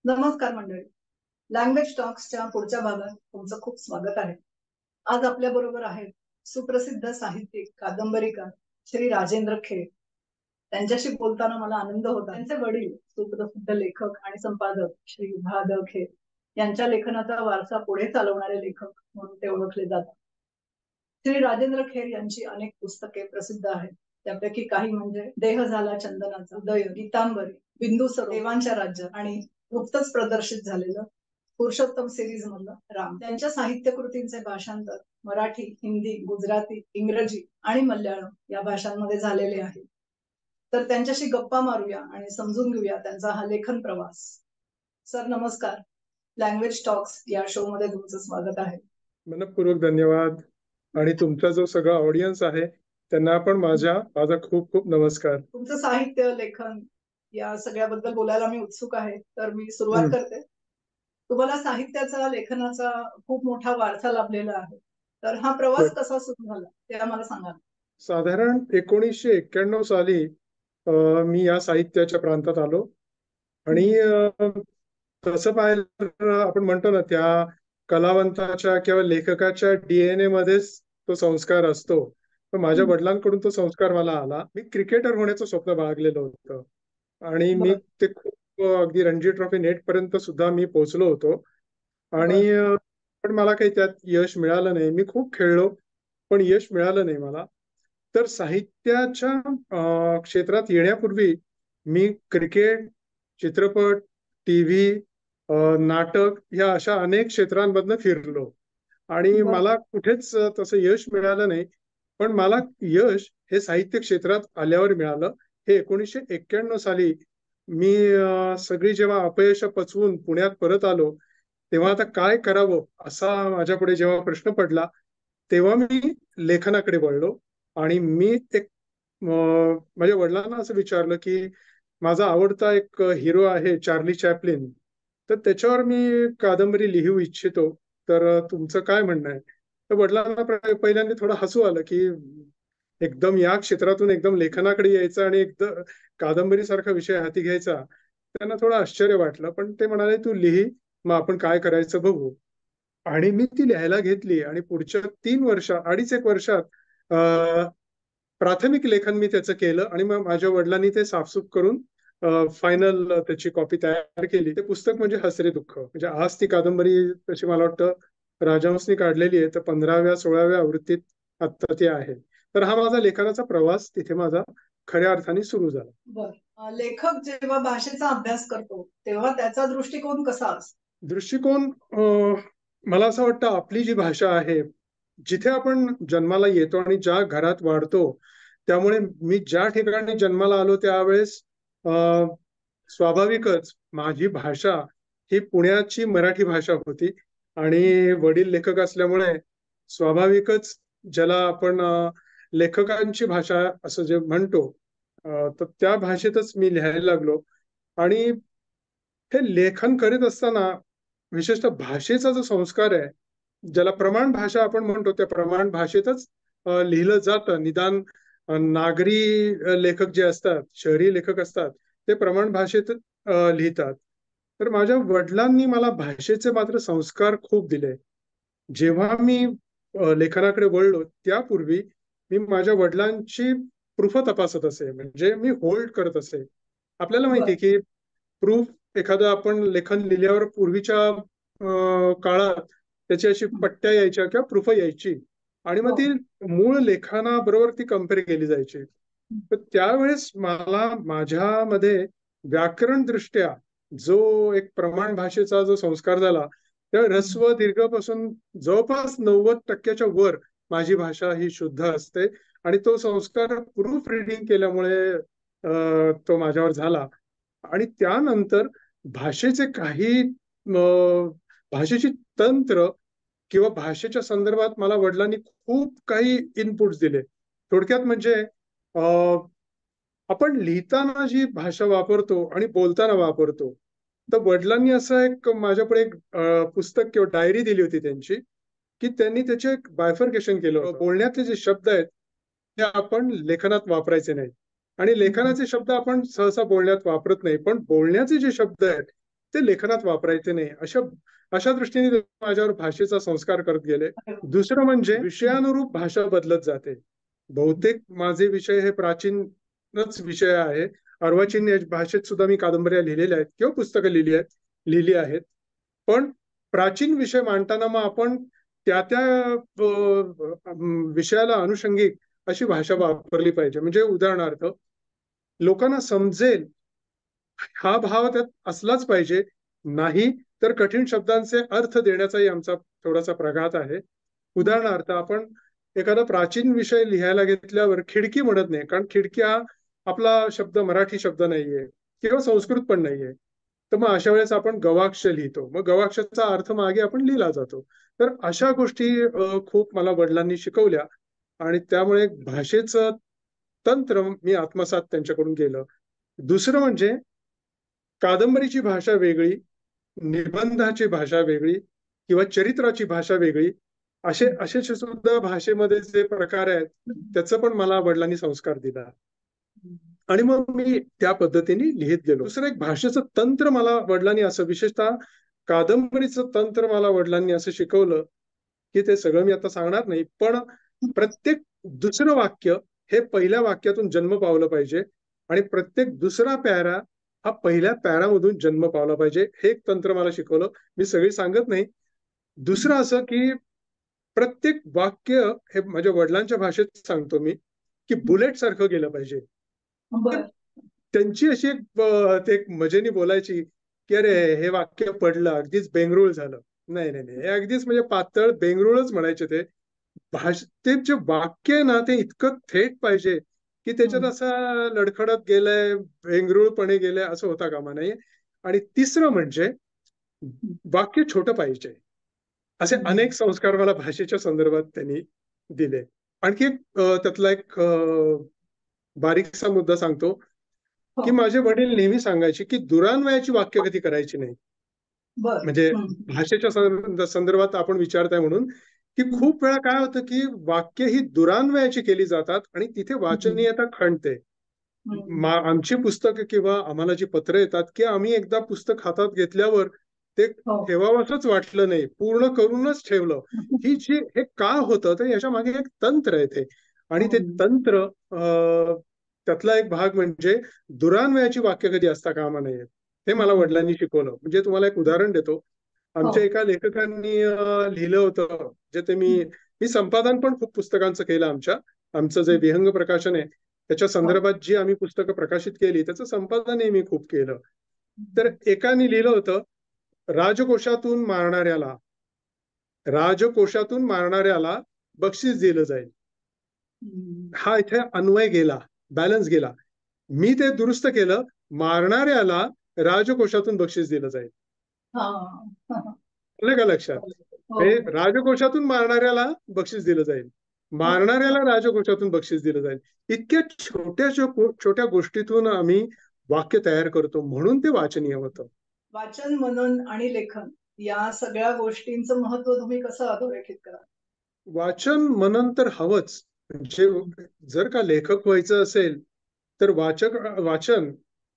नमस्कार मंडळी. लँग्वेज टॉक्सच्या पुढच्या भागात तुमचं खूप स्वागत आहे. आज आपल्या बरोबर आहेत सुप्रसिद्ध साहित्यिक कादंबरीकार श्री राजेंद्र खेर. त्यांच्याशी बोलताना मला आनंद होता. त्यांचे वडील सुप्रसिद्ध लेखक आणि संपादक श्री भा द खेर यांच्या लेखनाचा वारसा पुढे चालवणारे लेखक म्हणून ते ओळखले जातात. श्री राजेंद्र खेर यांची अनेक पुस्तके प्रसिद्ध आहेत. त्यापैकी काही म्हणजे देह झाला चंदनाचा, उदय, गीतांबरी, बिंदू सरोवर, देवांच्या राज्य आणि नुकतंच प्रदर्शित झालेलं पुरुषोत्तम सिरीज मधलं राम. त्यांच्या साहित्य कृतींचे भाषांतर मराठी, हिंदी, गुजराती, इंग्रजी आणि मल्याळम या भाषांमध्ये झालेले आहे. तर त्यांच्याशी गप्पा मारूया आणि समजून घेऊया त्यांचा हा लेखन प्रवास. सर नमस्कार. लँग्वेज टॉक्स या शो मध्ये तुमचं स्वागत आहे. मनपूर्वक धन्यवाद. आणि तुमचा जो सगळा ऑडियन्स आहे त्यांना पण माझा खूप खूप नमस्कार. तुमचं साहित्य लेखन या सगळ्याबद्दल बोलायला मी उत्सुक आहे. तर मी सुरुवात करते. तुम्हाला साहित्याचा लेखनाचा खूप मोठा वारसा लाभलेला आहे. तर हा प्रवास कसा सुरू झाला ते आम्हाला सांगा. साधारण 1991 साली मी या साहित्याच्या प्रांतात आलो आणि तसं पाहिलं आपण म्हणतो ना त्या कलावंताच्या किंवा लेखकाच्या डीएनए मध्येच तो संस्कार असतो. तर माझ्या वडिलांकडून तो संस्कार मला आला. मी क्रिकेटर होण्याचं स्वप्न बाळगलेलं होतं आणि मी ते खूप अगदी रणजी ट्रॉफी नेट पर्यंत सुद्धा मी पोहोचलो होतो आणि पण मला काही त्यात यश मिळालं नाही. मी खूप खेळलो पण यश मिळालं नाही मला. तर साहित्याच्या क्षेत्रात येण्यापूर्वी मी क्रिकेट, चित्रपट, टीव्ही, नाटक या अशा अनेक क्षेत्रांमधनं फिरलो आणि मला कुठेच तसं यश मिळालं नाही. पण मला यश हे साहित्य क्षेत्रात आल्यावर मिळालं. हे 1991 साली मी सगळी जेव्हा अपयश पचवून पुण्यात परत आलो तेव्हा आता काय करावं असा माझ्यापुढे जेव्हा प्रश्न पडला तेव्हा मी लेखनाकडे वळलो आणि मी एक माझ्या वडिलांना असं विचारलं की माझा आवडता एक हिरो आहे चार्ली चॅपलिन, तर त्याच्यावर मी कादंबरी लिहू इच्छितो, तर तुमचं काय म्हणणं आहे? तर वडिलांना पहिल्यांदा थोडं हसू आलं की एकदम या क्षेत्रातून एकदम लेखनाकडे यायचं आणि एकदम कादंबरी सारखा विषय हाती घ्यायचा. त्यांना थोडं आश्चर्य वाटलं पण ते म्हणाले तू लिही, मग आपण काय करायचं बघू. आणि मी ती लिहायला घेतली आणि पुढच्या 2.5 वर्षात प्राथमिक लेखन मी त्याचं केलं आणि मग माझ्या वडिलांनी ते साफसूफ करून फायनल त्याची कॉपी तयार केली. ते पुस्तक म्हणजे हसरे दुःख. म्हणजे आज ती कादंबरी तशी मला वाटतं राजहंसनी काढलेली आहे, तर 15व्या-16व्या आवृत्तीत आता ती आहे. तर हा माझा लेखनाचा प्रवास तिथे माझा खऱ्या अर्थाने सुरू झाला. बरं, लेखक जेव्हा भाषेचा अभ्यास करतो तेव्हा त्याचा दृष्टिकोन कसा असतो? दृष्टिकोन मला असं वाटतं आपली जी भाषा आहे, जिथे आपण जन्माला येतो आणि ज्या घरात वाढतो, त्यामुळे मी ज्या ठिकाणी जन्माला आलो त्यावेळेस स्वाभाविकच माझी भाषा ही पुण्याची मराठी भाषा होती आणि वडील लेखक असल्यामुळे स्वाभाविकच ज्याला आपण लेखकांची भाषा असं जे म्हणतो, तर त्या भाषेतच मी लिहायला लागलो. आणि हे लेखन करीत असताना विशेषतः भाषेचा जो संस्कार आहे, ज्याला प्रमाण भाषा आपण म्हणतो, त्या प्रमाण भाषेतच लिहिलं जातं. निदान नागरी लेखक जे असतात, शहरी लेखक असतात, ते प्रमाण भाषेत लिहितात. तर माझ्या वडिलांनी मला भाषेचे मात्र संस्कार खूप दिले. जेव्हा मी लेखनाकडे वळलो त्यापूर्वी मी माझ्या वडिलांची प्रूफ तपासत असे, म्हणजे मी होल्ड करत असे. आपल्याला माहिती आहे की प्रूफ एखादं आपण लेखन लिहिल्यावर पूर्वीच्या काळात त्याची अशी पट्ट्या यायच्या किंवा प्रूफ यायची आणि मग ती मूळ लेखनाबरोबर ती कम्पेअर केली जायची. तर त्यावेळेस मला माझ्यामध्ये व्याकरण दृष्ट्या जो एक प्रमाण भाषेचा जो संस्कार झाला, त्या ऱ्हस्व दीर्घपासून जवळपास 90% वर माझी भाषा ही शुद्ध असते आणि तो संस्कार प्रूफ रिडिंग केल्यामुळे तो माझ्यावर झाला. आणि त्यानंतर भाषेचे काही भाषेची तंत्र किंवा भाषेच्या संदर्भात मला वडिलांनी खूप काही इनपुट्स दिले. थोडक्यात म्हणजे आपण लिहिताना जी भाषा वापरतो आणि बोलताना वापरतो, तर वडिलांनी असं एक माझ्याकडे एक पुस्तक किंवा डायरी दिली होती त्यांची, की त्यांनी त्याचे एक बायफर्केशन केलं होतं. बोलण्यातले जे शब्द आहेत ते आपण लेखनात वापरायचे नाहीत आणि लेखनाचे शब्द आपण सहसा बोलण्यात वापरत नाही, पण बोलण्याचे जे शब्द आहेत ते लेखनात वापरायचे नाही. अशा दृष्टीने ते माझ्यावर भाषेचा संस्कार करत गेले. दुसरं म्हणजे विषयानुरूप भाषा बदलत जाते. बहुतेक माझे विषय हे प्राचीनच विषय आहे. अर्वाचीन भाषेत सुद्धा मी कादंबऱ्या लिहिलेल्या आहेत किंवा पुस्तकं लिहिली आहेत. पण प्राचीन विषय मांडताना मग आपण त्या विषयाला अनुषंगिक अशी भाषा वापरली पाहिजे. म्हणजे उदाहरणार्थ लोकांना समजेल हा भाव त्यात असलाच पाहिजे. नाही तर कठीण शब्दांचे अर्थ देण्याचाही आमचा थोडासा प्रघात आहे. उदाहरणार्थ आपण एखादा प्राचीन विषय लिहायला घेतल्यावर खिडकी म्हणत नाही, कारण खिडकी हा आपला शब्द मराठी शब्द नाहीये किंवा संस्कृत पण नाहीये. तर मग अशा वेळेस आपण गवाक्ष लिहितो. मग गवाक्षाचा अर्थ मागे आपण लिहिला जातो. तर अशा गोष्टी खूप मला वडिलांनी शिकवल्या आणि त्यामुळे भाषेचं तंत्र मी आत्मसात त्यांच्याकडून केलं. दुसरं म्हणजे कादंबरीची भाषा वेगळी, निबंधाची भाषा वेगळी किंवा चरित्राची भाषा वेगळी, असे सुद्धा भाषेमध्ये जे प्रकार आहेत त्याचं पण मला वडिलांनी संस्कार दिला आणि मग मी त्या पद्धतीने लिहित गेलो. दुसरं एक भाषेचं तंत्र मला वडिलांनी असं, विशेषतः कादंबरीचं तंत्र मला वडिलांनी असं शिकवलं की ते सगळं मी आता सांगणार नाही, पण प्रत्येक दुसरं वाक्य हे पहिल्या वाक्यातून जन्म पावलं पाहिजे आणि प्रत्येक दुसरा पॅरा हा पहिल्या पॅरामधून जन्म पावला पाहिजे. हे एक तंत्र मला शिकवलं. मी सगळी सांगत नाही. दुसरं असं की प्रत्येक वाक्य हे माझ्या वडिलांच्या भाषेत सांगतो मी की बुलेट सारखं गेलं पाहिजे. त्यांची अशी ते एक मजेने बोलायची की अरे हे वाक्य पडलं, अगदीच बेंगरूळ झालं. नाही नाही नाही, हे अगदीच म्हणजे पातळ बेंगरूळच म्हणायचे ते. ते जे वाक्य आहे ना ते इतकं थेट पाहिजे की त्याच्यात असं लडखडत गेलंय, बेंगरूळपणे गेलंय असं होता कामा नये. आणि तिसरं म्हणजे वाक्य छोटं पाहिजे. असे अनेक संस्कार मला भाषेच्या संदर्भात त्यांनी दिले. आणखी एक त्यातला एक बारीकसा मुद्दा सांगतो की माझे वडील नेहमी सांगायचे की दुरान्वयाची वाक्य कधी करायची नाही. म्हणजे भाषेच्या संदर्भात आपण विचारताय म्हणून की खूप वेळा काय होतं की वाक्य ही दुरान्वयाची केली जातात आणि तिथे वाचनीयता खणते. आमची पुस्तकं किंवा आम्हाला जी पत्र येतात की आम्ही एकदा पुस्तक हातात घेतल्यावर ते ठेवावंसच वाटलं नाही, पूर्ण करूनच ठेवलं. हे का होतं तर याच्या मागे एक तंत्र आहे ते. आणि ते तंत्र त्यातला एक भाग म्हणजे दुरान्वयाची वाक्य कधी असता कामा नये. हे मला वडिलांनी शिकवलं. म्हणजे तुम्हाला एक उदाहरण देतो. आमच्या एका लेखकांनी लिहिलं होतं, जे ते मी संपादन पण खूप पुस्तकांचं केलं. आमचं जे विहंग प्रकाशन आहे त्याच्या संदर्भात जी आम्ही पुस्तकं प्रकाशित केली त्याचं संपादनही मी खूप केलं. तर एकाने लिहिलं होतं, राजकोषातून मारणाऱ्याला बक्षीस दिलं जाईल. हा इथे अन्वय गेला, बॅलन्स गेला. मी ते दुरुस्त केलं, मारणाऱ्याला राजकोषातून बक्षीस दिलं जाईल. आलं का लक्षात? राजकोषातून मारणाऱ्याला बक्षीस दिलं जाईल, मारणाऱ्याला राजकोषातून बक्षीस दिलं जाईल. इतक्या छोट्या गोष्टीतून आम्ही वाक्य तयार करतो, म्हणून ते वाचनीय होतं. वाचन, मनन आणि लेखन या सगळ्या गोष्टींचं महत्व तुम्ही कसं अधोरेखित करा? वाचन मनन तर हवंच. म्हणजे जर का लेखक व्हायचं असेल तर वाचन,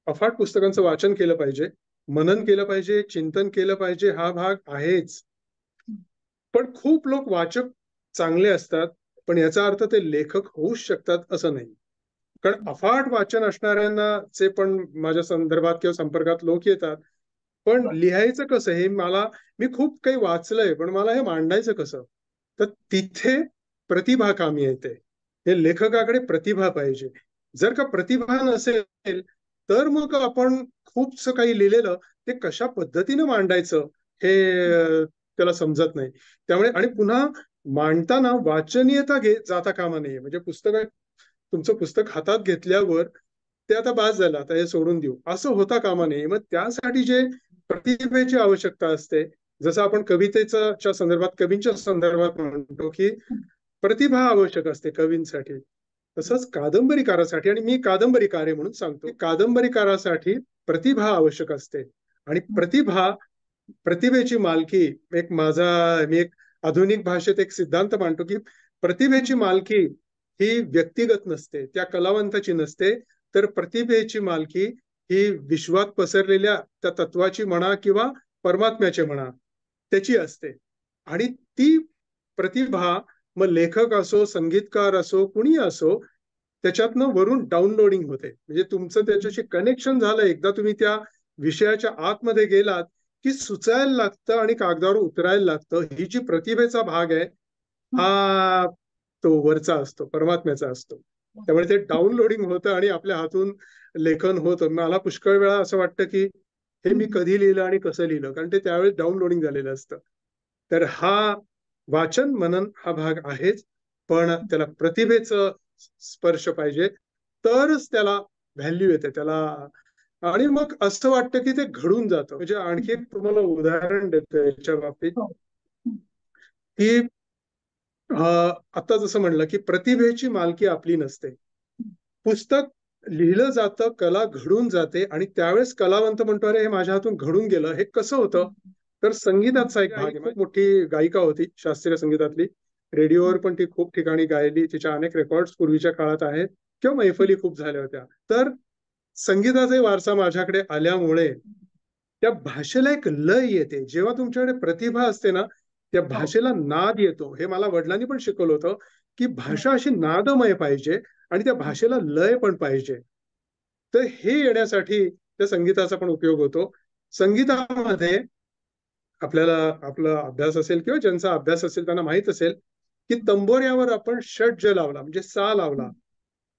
अफाट पुस्तकांचं वाचन केलं पाहिजे, मनन केलं पाहिजे, चिंतन केलं पाहिजे. हा भाग आहेच. पण खूप लोक वाचक चांगले असतात, पण याचा अर्थ ते लेखक होऊच शकतात असं नाही. कारण अफाट वाचन असणाऱ्यांनाचे पण माझ्या संदर्भात किंवा संपर्कात लोक येतात. पण लिहायचं कसं हे मी खूप काही वाचलंय, पण मला हे मांडायचं कसं? तर तिथे प्रतिभा कामी येते. हे लेखकाकडे प्रतिभा पाहिजे. जर का प्रतिभा नसेल तर मग आपण खूपसं काही लिहिलेलं ते कशा पद्धतीने मांडायचं हे त्याला समजत नाही. त्यामुळे आणि पुन्हा मांडताना वाचनीयता जाता कामा नये. म्हणजे तुमचं पुस्तक हातात घेतल्यावर ते आता बास झालं, आता हे सोडून देऊ असं होता कामा नये. मग त्यासाठी जे प्रतिभेची आवश्यकता असते, जसं आपण कवितेच्या संदर्भात म्हणतो की प्रतिभा आवश्यक असते कवींसाठी, तसंच कादंबरीकारासाठी, आणि मी कादंबरीकार आहे म्हणून सांगतो, कादंबरीकारासाठी प्रतिभा आवश्यक असते. आणि प्रतिभेची मालकी मी एक आधुनिक भाषेत एक सिद्धांत मांडतो की प्रतिभेची मालकी ही व्यक्तिगत नसते, त्या कलावंताची नसते, तर प्रतिभेची मालकी ही विश्वात पसरलेल्या त्या तत्वाची म्हणा किंवा परमात्म्याची म्हणा त्याची असते. आणि ती प्रतिभा मग लेखक असो, संगीतकार असो, कुणी असो, त्याच्यातनं वरून डाउनलोडिंग होते. म्हणजे तुमचं त्याच्याशी कनेक्शन झालं, एकदा तुम्ही त्या विषयाच्या आतमध्ये गेलात की सुचायला लागतं आणि कागदावर उतरायला लागतं. ही जी प्रतिभेचा भाग आहे हा तो वरचा असतो, परमात्म्याचा असतो. त्यामुळे ते डाउनलोडिंग होतं आणि आपल्या हातून लेखन होतं. मला पुष्कळ वेळा असं वाटतं की हे मी कधी लिहिलं आणि कसं लिहिलं, कारण ते त्यावेळेस डाउनलोडिंग झालेलं असतं. तर हा वाचन मनन हा भाग आहेच, पण त्याला प्रतिभेचं स्पर्श पाहिजे, तरच त्याला व्हॅल्यू येते त्याला. आणि मग असं वाटतं की ते घडून जातं. म्हणजे आणखी एक तुम्हाला उदाहरण देतो याच्या बाबतीत की आता जसं म्हणलं की प्रतिभेची मालकी आपली नसते. पुस्तक लिहिलं जातं, कला घडून जाते आणि त्यावेळेस कलावंत म्हणतो अरे हे माझ्या हातून घडून गेलं. हे कसं होतं? तर संगीताचा एक भाग आहे. खूप मोठी गायिका होती शास्त्रीय संगीतातली. रेडिओवर पण ती खूप ठिकाणी गायली. तिच्या अनेक रेकॉर्ड्स पूर्वीच्या काळात आहेत किंवा मैफली खूप झाल्या होत्या. तर संगीताचा वारसा माझ्याकडे आल्यामुळे त्या भाषेला एक लय येते. जेव्हा तुमच्याकडे प्रतिभा असते ना, त्या भाषेला नाद येतो. हे मला वडिलांनी पण शिकवलं होतं की भाषा अशी नादमय पाहिजे आणि त्या भाषेला लय पण पाहिजे. तर हे येण्यासाठी त्या संगीताचा पण उपयोग होतो. संगीतामध्ये आपल्याला आपला अभ्यास असेल किंवा ज्यांचा अभ्यास असेल त्यांना माहित असेल की तंबोऱ्यावर आपण षड्ज लावला म्हणजे सा लावला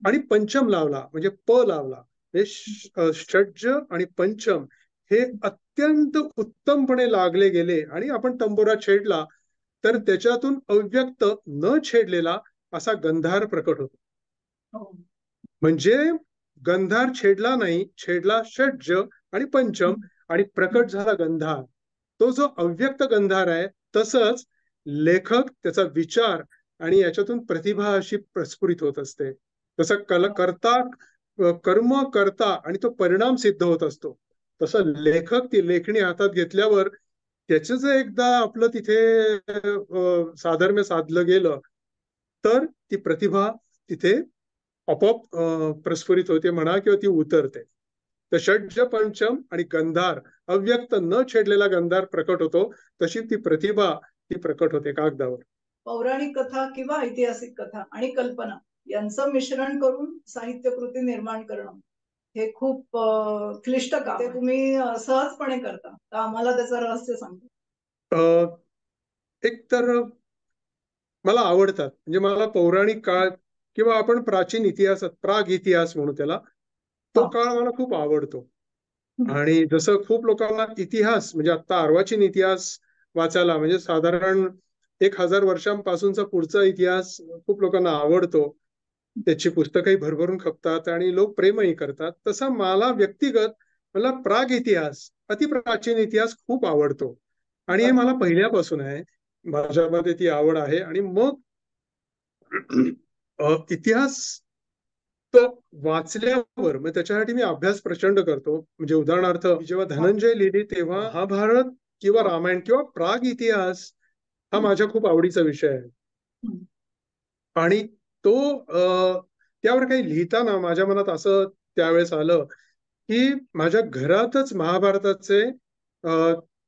आणि पंचम लावला म्हणजे प लावला. हे षड्ज आणि पंचम हे अत्यंत उत्तमपणे लागले गेले आणि आपण तंबोरा छेडला तर त्याच्यातून अव्यक्त न छेडलेला असा गंधार प्रकट होतो. म्हणजे गंधार छेडला नाही, छेडला षड्ज आणि पंचम आणि प्रकट झाला गंधार. तो जो अव्यक्त गंधार आहे तसंच लेखक त्याचा विचार आणि याच्यातून प्रतिभा अशी प्रस्फुरित होत असते. तसं करता कर्म करता आणि तो परिणाम सिद्ध होत असतो. तसं लेखक ती लेखणी हातात घेतल्यावर त्याचं जर एकदा आपलं तिथे साधर्म्य साधलं गेलं तर ती प्रतिभा तिथे आपोआप प्रस्फुरित होते म्हणा किंवा ती उतरते. तर षड्ज पंचम आणि गंधार अव्यक्त न छेडलेला गंधार प्रकट होतो. तशी ती प्रतिभा ती प्रकट होते कागदावर. पौराणिक कथा किंवा ऐतिहासिक कथा आणि कल्पना यांचं मिश्रण करून साहित्यकृती निर्माण करणं हे खूप क्लिष्ट काम आहे. तुम्ही सहजपणे करता तर आम्हाला त्याचं रहस्य सांगा. एक तर मला आवडतात म्हणजे मला पौराणिक काळ किंवा आपण प्राचीन इतिहासात प्राग इतिहास म्हणू त्याला, तो काळ मला खूप आवडतो. आणि जसं खूप लोकांना इतिहास म्हणजे आता अर्वाचीन इतिहास वाचायला म्हणजे साधारण 1000 वर्षांपासूनचा पुढचा इतिहास खूप लोकांना आवडतो. त्याची पुस्तकही भरभरून खपतात आणि लोक प्रेमही करतात. तसा मला व्यक्तिगत मला प्राग इतिहास अतिप्राचीन इतिहास खूप आवडतो आणि हे मला पहिल्यापासून आहे. माझ्यामध्ये ती आवड आहे आणि मग इतिहास तो वाचल्यावर मग त्याच्यासाठी मी अभ्यास प्रचंड करतो. म्हणजे उदाहरणार्थ जेव्हा धनंजय लिहिली तेव्हा महाभारत किंवा रामायण किंवा प्राग इतिहास हा माझ्या खूप आवडीचा विषय आहे. आणि तो त्यावर काही लिहिताना माझ्या मनात असं त्यावेळेस आलं की माझ्या घरातच महाभारताचे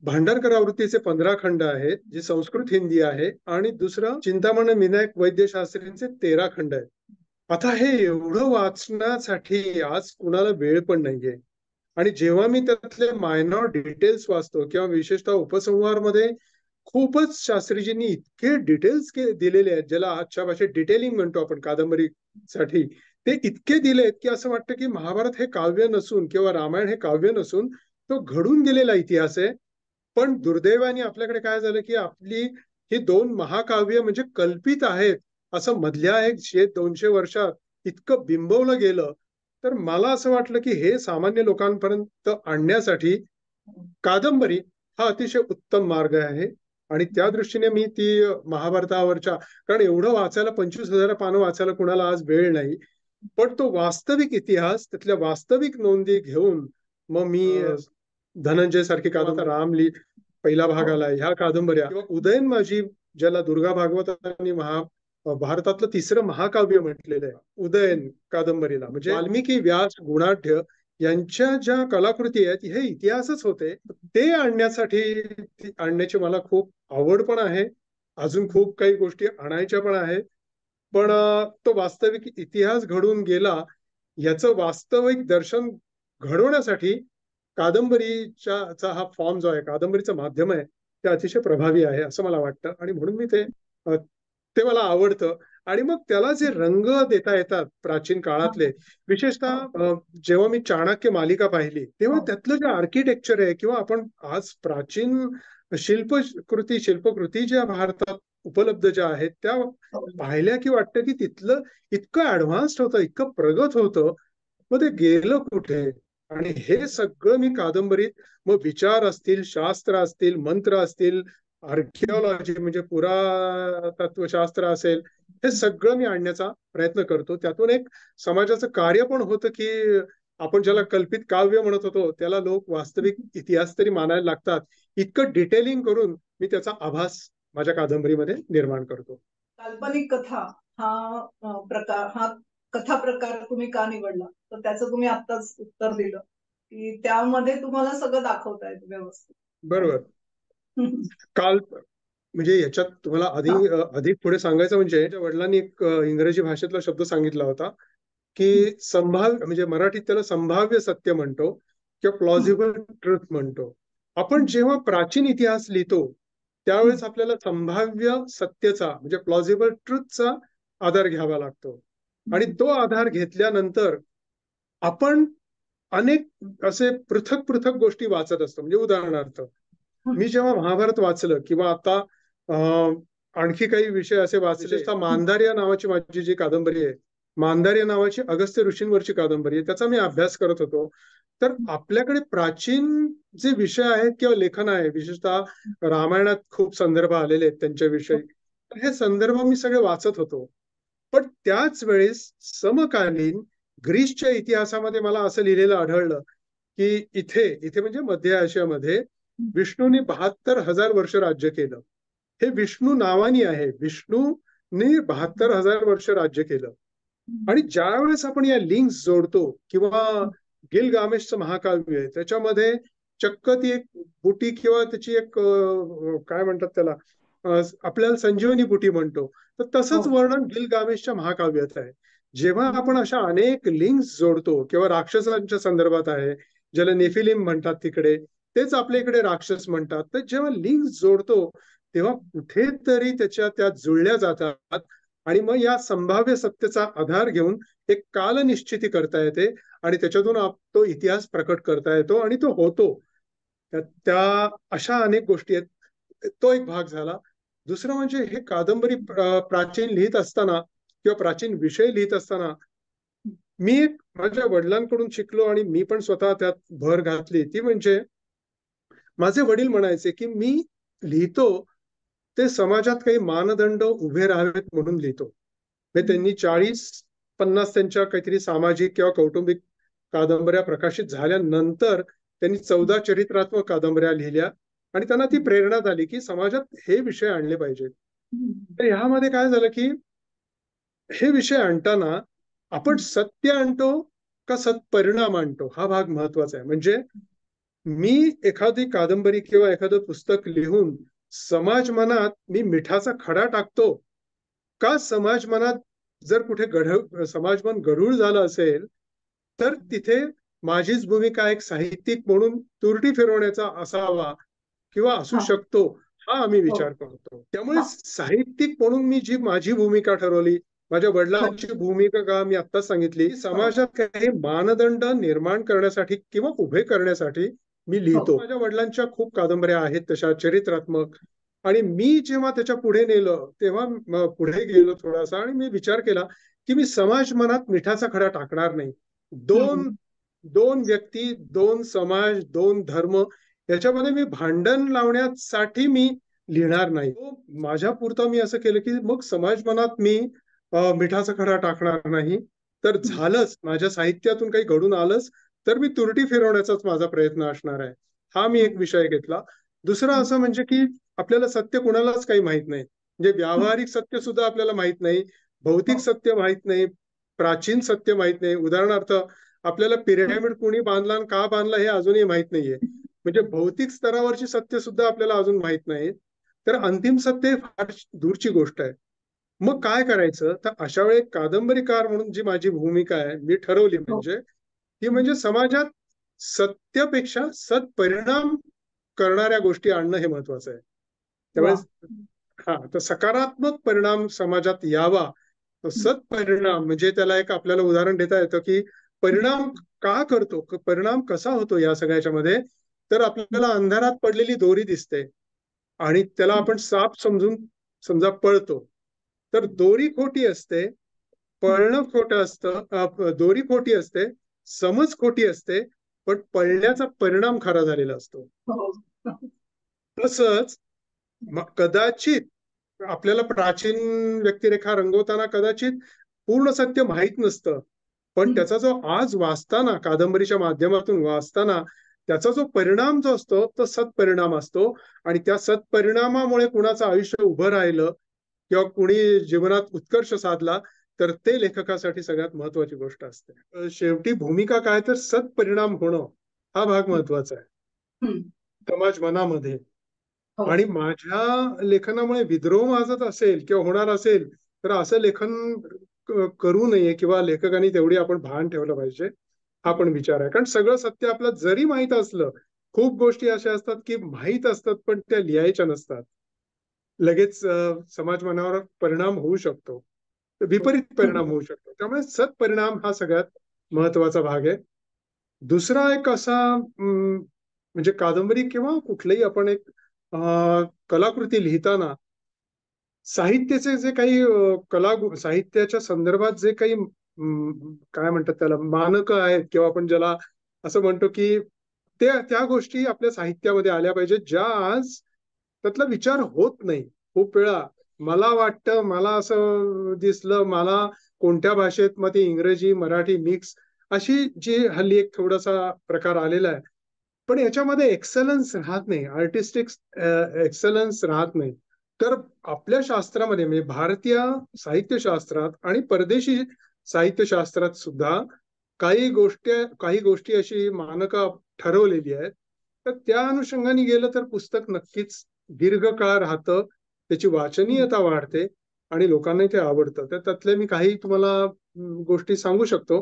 भांडारकर आवृत्तीचे 15 खंड आहेत जे संस्कृत हिंदी आहे आणि दुसरं चिंतामण विनायक वैद्यशास्त्रींचे 13 खंड आहेत. आता हे एवढं वाचण्यासाठी आज कुणाला वेळ पण नाहीये. आणि जेव्हा मी त्यातले मायनॉर डिटेल्स वाचतो किंवा विशेषतः उपसंहार मध्ये खूपच शास्त्रीजींनी इतके डिटेल्स दिलेले आहेत ज्याला आजच्या भाषेत डिटेलिंग म्हणतो आपण कादंबरीसाठी, ते इतके दिलेत की असं वाटतं की महाभारत हे काव्य नसून किंवा रामायण हे काव्य नसून तो घडून गेलेला इतिहास आहे. पण दुर्दैवाने आपल्याकडे काय झालं की आपली ही 2 महाकाव्य म्हणजे कल्पित आहेत असं मधल्या 100-200 वर्षात इतकं बिंबवलं गेलं. तर मला असं वाटलं की हे सामान्य लोकांपर्यंत आणण्यासाठी कादंबरी हा अतिशय उत्तम मार्ग आहे. आणि त्या दृष्टीने मी ती महाभारतावरच्या, कारण एवढं वाचायला 25,000 पानं वाचायला कुणाला आज वेळ नाही, पण तो वास्तविक इतिहास त्यातल्या वास्तविक नोंदी घेऊन मग मी धनंजय सारखी कादंबरी, रामली पहिला भाग आला ह्या कादंबऱ्या किंवा उदयन माझी ज्याला दुर्गा भागवतांनी भारतातलं 3रं महाकाव्य म्हटलेलं आहे उदयन कादंबरीला. म्हणजे वाल्मिकी व्यास गुणाढ्य यांच्या ज्या कलाकृती आहेत हे इतिहासच होते, ते आणण्याची मला खूप आवड पण आहे. अजून खूप काही गोष्टी आणायच्या पण आहेत. पण तो वास्तविक इतिहास घडून गेला याचं वास्तविक दर्शन घडवण्यासाठी कादंबरीचा हा फॉर्म जो आहे, कादंबरीचं माध्यम आहे, ते अतिशय प्रभावी आहे असं मला वाटतं. आणि म्हणून मी ते मला आवडतं. आणि मग त्याला जे रंग देता येतात प्राचीन काळातले, विशेषतः जेव्हा मी चाणक्य मालिका पाहिली तेव्हा त्यातलं जे आर्किटेक्चर आहे किंवा आपण आज प्राचीन शिल्पकृती ज्या भारतात उपलब्ध ज्या आहेत त्या पाहिल्या की वाटतं की तिथलं इतकं ऍडव्हान्स्ड होतं, इतकं प्रगत होतं, मग ते गेलं कुठे? आणि हे सगळं मी कादंबरीत, मग विचार असतील, शास्त्र असतील, मंत्र असतील, आर्किओलॉजी म्हणजे पुरातत्वशास्त्र असेल, हे सगळं मी आणण्याचा प्रयत्न करतो. त्यातून एक समाजाचं कार्य पण होतं की आपण ज्याला कल्पित काव्य म्हणत होतो त्याला लोक वास्तविक इतिहास तरी मानायला लागतात. इतकं डिटेलिंग करून मी त्याचा आभास माझ्या कादंबरीमध्ये निर्माण करतो. काल्पनिक कथा हा कथा प्रकार तुम्ही का निवडला, तर त्याचं तुम्ही आत्ताच उत्तर दिलं की त्यामध्ये तुम्हाला सगळं दाखवता येतं व्यवस्थित. बरोबर. काल म्हणजे याच्यात तुम्हाला अधिक पुढे सांगायचं म्हणजे वडिलांनी एक इंग्रजी भाषेतला शब्द सांगितला होता की संभाव्य, म्हणजे मराठीत त्याला संभाव्य सत्य म्हणतो किंवा प्लॉजिबल ट्रुथ म्हणतो. आपण जेव्हा प्राचीन इतिहास लिहितो त्यावेळेस आपल्याला संभाव्य सत्यचा म्हणजे प्लॉजिबल ट्रुथचा आधार घ्यावा लागतो. आणि तो आधार घेतल्यानंतर आपण अनेक असे पृथक पृथक गोष्टी वाचत असतो. म्हणजे उदाहरणार्थ मी जेव्हा महाभारत वाचलं किंवा आता आणखी काही विषय असे वाचले, मांधार्य नावाची माझी जी कादंबरी आहे, मांधार्य नावाची अगस्त्य ऋषींवरची कादंबरी आहे, त्याचा मी अभ्यास करत होतो. तर आपल्याकडे प्राचीन जे विषय आहेत किंवा लेखन आहे, विशेषतः रामायणात खूप संदर्भ आलेले आहेत त्यांच्याविषयी, हे संदर्भ मी सगळे वाचत होतो. पण त्याच वेळेस समकालीन ग्रीसच्या इतिहासामध्ये मला असं लिहिलेलं आढळलं की इथे म्हणजे मध्य आशियामध्ये विष्णूने 72,000 वर्ष राज्य केलं. हे विष्णू नावानी आहे, विष्णूने 72,000 वर्ष राज्य केलं. आणि ज्या वेळेस आपण या लिंक्स जोडतो किंवा गिलगामेशचं महाकाव्य आहे त्याच्यामध्ये चक्क ती एक बुटी किंवा त्याची एक काय म्हणतात त्याला, आपल्याला संजीवनी बुटी म्हणतो, तर तसंच वर्णन गिलगामेशच्या महाकाव्यात आहे. जेव्हा आपण अशा अनेक लिंक्स जोडतो किंवा राक्षसांच्या संदर्भात आहे, ज्याला नेफिलिम म्हणतात तिकडे, तेच आपल्या इकडे राक्षस म्हणतात, तर जेव्हा लिंक्स जोडतो तेव्हा कुठेतरी त्या जुळल्या जातात. आणि मग या संभाव्य सत्तेचा आधार घेऊन एक कालनिश्चिती करता येते आणि त्याच्यातून तो इतिहास प्रकट करता येतो आणि तो होतो. त्या अशा अनेक गोष्टी आहेत. तो एक भाग झाला. दुसरं म्हणजे हे कादंबरी प्राचीन लिहित असताना किंवा प्राचीन विषय लिहित असताना मी माझ्या वडिलांकडून शिकलो आणि मी पण स्वतः त्यात भर घातली. ती म्हणजे माझे वडील म्हणायचे की मी लिहितो ते समाजात काही मानदंड उभे राहावेत म्हणून लिहितो. त्यांनी 40-50 त्यांच्या काहीतरी सामाजिक किंवा कौटुंबिक कादंबऱ्या प्रकाशित झाल्यानंतर त्यांनी 14 चरित्रात्मक कादंबऱ्या लिहिल्या आणि त्यांना ती प्रेरणा झाली की समाजात हे विषय आणले पाहिजेत. तर ह्यामध्ये काय झालं की हे विषय आणताना आपण सत्य आणतो का सत्परिणाम आणतो हा भाग महत्वाचा आहे. म्हणजे मी एखादी कादंबरी किंवा एखादं पुस्तक लिहून समाज मनात मी मिठाचा खडा टाकतो का समाज मनात जर कुठे समाजमन गढूळ झालं असेल तर तिथे माझीच भूमिका एक साहित्यिक म्हणून तुरटी फिरवण्याचा असावा किंवा असू शकतो, हा आम्ही विचार करतो. त्यामुळे साहित्यिक म्हणून मी जी माझी भूमिका ठरवली, माझ्या वडिलांची भूमिका का मी आत्ताच सांगितली, समाजात काही मानदंड निर्माण करण्यासाठी किंवा उभे करण्यासाठी मी लिहितो. माझ्या वडिलांच्या खूप कादंबऱ्या आहेत तशा चरित्रात्मक. आणि मी जेव्हा त्याच्या पुढे नेलं तेव्हा पुढे गेलो थोडासा आणि मी विचार केला की मी समाज मनात मिठाचा खडा टाकणार नाही. दोन व्यक्ती, दोन समाज, दोन धर्म याच्यामध्ये मी भांडण लावण्यासाठी मी लिहिणार नाही. माझ्या पुरता मी असं केलं की मग समाज मनात मी मिठाचा खडा टाकणार नाही. तर झालंच, माझ्या साहित्यातून काही घडून आलंच तर मी तुरटी फिरवण्याचाच माझा प्रयत्न असणार आहे. हा मी एक विषय घेतला. दुसरा असं म्हणजे की आपल्याला सत्य कुणालाच काही माहित नाही. म्हणजे व्यावहारिक सत्य सुद्धा आपल्याला माहित नाही, भौतिक सत्य माहित नाही, प्राचीन सत्य माहित नाही. उदाहरणार्थ आपल्याला पिरॅमिड कोणी बांधला आणि का बांधला हे अजूनही माहित नाहीये. म्हणजे भौतिक स्तरावरची सत्य सुद्धा आपल्याला अजून माहित नाही. तर अंतिम सत्य फार दूरची गोष्ट आहे. मग काय करायचं? तर अशा वेळी कादंबरीकार म्हणून जी माझी भूमिका आहे मी ठरवली म्हणजे ती म्हणजे समाजात सत्यापेक्षा सत्परिणाम करणाऱ्या गोष्टी आणणं हे महत्वाचं आहे. त्यामुळे हा तर सकारात्मक परिणाम समाजात यावा. सत्परिणाम म्हणजे त्याला एक आपल्याला उदाहरण देता येतं की परिणाम का करतो, परिणाम कसा होतो या सगळ्याच्या मध्ये. तर आपल्याला अंधारात पडलेली दोरी दिसते आणि त्याला आपण साप समजून समजा पळतो, तर दोरी खोटी असते, पळणं खोटं असतं, दोरी खोटी असते, समज खोटी असते, पण पळण्याचा परिणाम खरा झालेला असतो. तसंच कदाचित आपल्याला प्राचीन व्यक्तिरेखा रंगवताना कदाचित पूर्ण सत्य माहीत नसतं, पण त्याचा जो आज वाचताना कादंबरीच्या माध्यमातून वाचताना त्याचा जो परिणाम जो असतो तो सत्परिणाम असतो. आणि त्या सत्परिणामामुळे कुणाचं आयुष्य उभं राहिलं किंवा कुणी जीवनात उत्कर्ष साधला तर ते लेखकासाठी सगळ्यात महत्वाची गोष्ट असते. शेवटी भूमिका काय तर सत्परिणाम होणं हा भाग महत्वाचा आहे समाज मनामध्ये. आणि माझ्या लेखनामुळे विद्रोह माजत असेल किंवा होणार असेल तर असं लेखन करू नये किंवा लेखकांनी तेवढी आपण भान ठेवलं पाहिजे हा पण विचार आहे. कारण सगळं सत्य आपलं जरी माहित असलं, खूप गोष्टी अशा असतात की माहित असतात पण त्या लिहायच्या नसतात, लगेच समाज मनावर परिणाम होऊ शकतो, विपरीत परिणाम होऊ शकतो. त्यामुळे सत्परिणाम हा सगळ्यात महत्वाचा भाग आहे. दुसरा एक असा म्हणजे कादंबरी किंवा कुठलंही आपण एक कलाकृती लिहिताना साहित्याचे जे काही साहित्याच्या संदर्भात जे काही काय म्हणतात त्याला मानकं आहेत किंवा आपण ज्याला असं म्हणतो की त्या गोष्टी आपल्या साहित्यामध्ये आल्या पाहिजेत ज्या आज त्यातला विचार होत नाही. खूप वेळा मला वाटतं, मला असं दिसलं, मला कोणत्या भाषेत, मग ते इंग्रजी मराठी मिक्स अशी जी हल्ली एक थोडासा प्रकार आलेला आहे, पण याच्यामध्ये एक्सलन्स राहत नाही, आर्टिस्टिक एक्सलन्स राहत नाही. तर आपल्या शास्त्रामध्ये म्हणजे भारतीय साहित्यशास्त्रात आणि परदेशी साहित्यशास्त्रात सुद्धा काही गोष्टी अशी मानकं ठरवलेली आहेत. तर त्या अनुषंगाने गेलं तर पुस्तक नक्कीच दीर्घकाळ राहतं, त्याची वाचनीयता वाढते आणि लोकांना ते आवडतं. तर त्यातले मी काही तुम्हाला गोष्टी सांगू शकतो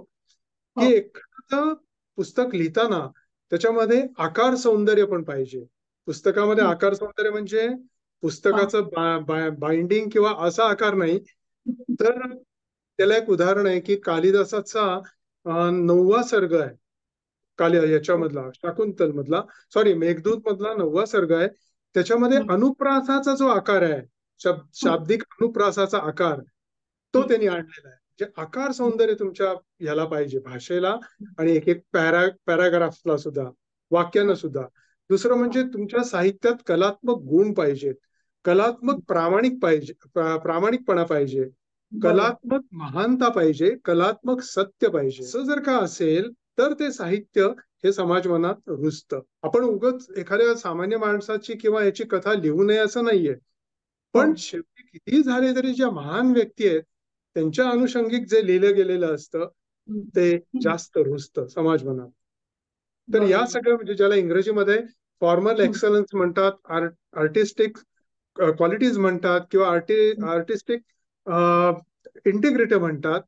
की एखादं पुस्तक लिहिताना त्याच्यामध्ये आकार सौंदर्य पण पाहिजे. पुस्तकामध्ये आकार सौंदर्य म्हणजे पुस्तकाचं बाइंडिंग किंवा असा आकार नाही. तर त्याला एक उदाहरण आहे की कालिदासाचा 9वा सर्ग आहे, याच्यामधला शाकुंतल मधला, सॉरी मेघदूत मधला 9वा सर्ग आहे. त्याच्यामध्ये अनुप्रासाचा जो आकार आहे, शाब्दिक अनुप्रासाचा आकार तो त्यांनी आणलेला आहे. जे आकार सौंदर्य तुमच्या ह्याला पाहिजे भाषेला आणि एक एक पॅराग्राफला सुद्धा, वाक्यानं सुद्धा. दुसरं म्हणजे तुमच्या साहित्यात कलात्मक गुण पाहिजेत, कलात्मक प्रामाणिकपणा पाहिजे, कलात्मक महानता पाहिजे, कलात्मक सत्य पाहिजे. असं जर का असेल तर ते साहित्य हे समाज मनात रुजतं. आपण उगाच एखाद्या सामान्य माणसाची किंवा याची कथा लिहू नये असं नाहीये, पण शेवटी किती झाले तरी ज्या महान व्यक्ती आहेत त्यांच्या अनुषंगिक जे लिहिलं गेलेलं असतं ते जास्त रुजतं समाज मनात. तर या सगळ्या म्हणजे ज्याला इंग्रजीमध्ये फॉर्मल एक्सलन्स म्हणतात, आर्टिस्टिक क्वालिटीज म्हणतात किंवा आर्टिस्टिक इंटिग्रिटी म्हणतात,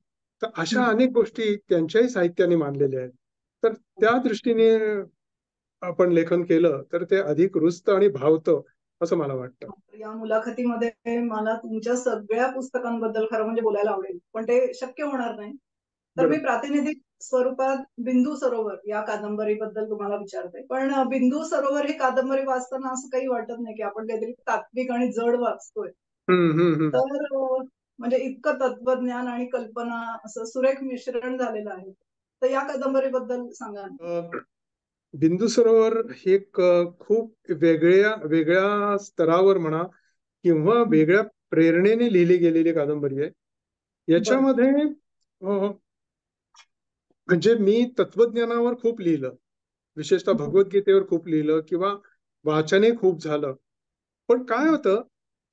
तर अशा अनेक गोष्टी त्यांच्याही साहित्याने मानलेल्या आहेत. तर त्या दृष्टीने आपण लेखन केलं तर ते अधिक रुजतं आणि भावतं असं मला वाटतं. या मुलाखतीमध्ये मला तुमच्या सगळ्या पुस्तकांबद्दल खरं म्हणजे बोलायला आवडेल, पण ते शक्य होणार नाही. तर मी प्रातिनिधिक स्वरूपात बिंदू सरोवर या कादंबरीबद्दल तुम्हाला विचारते. पण बिंदू सरोवर ही कादंबरी वाचताना असं काही वाटत नाही की आपण काहीतरी तात्विक आणि जड वाचतोय. तर म्हणजे इतकं तत्वज्ञान आणि कल्पना असं सुरेख मिश्रण झालेलं आहे. तर या कादंबरीबद्दल सांगा. बिंदू सरोवर हे खूप वेगळ्या स्तरावर म्हणा किंवा वेगळ्या प्रेरणेने लिहिली गेलेली कादंबरी आहे. याच्यामध्ये म्हणजे मी तत्वज्ञानावर खूप लिहिलं, विशेषतः भगवद्गीतेवर खूप लिहिलं किंवा वाचनही खूप झालं. पण काय होतं,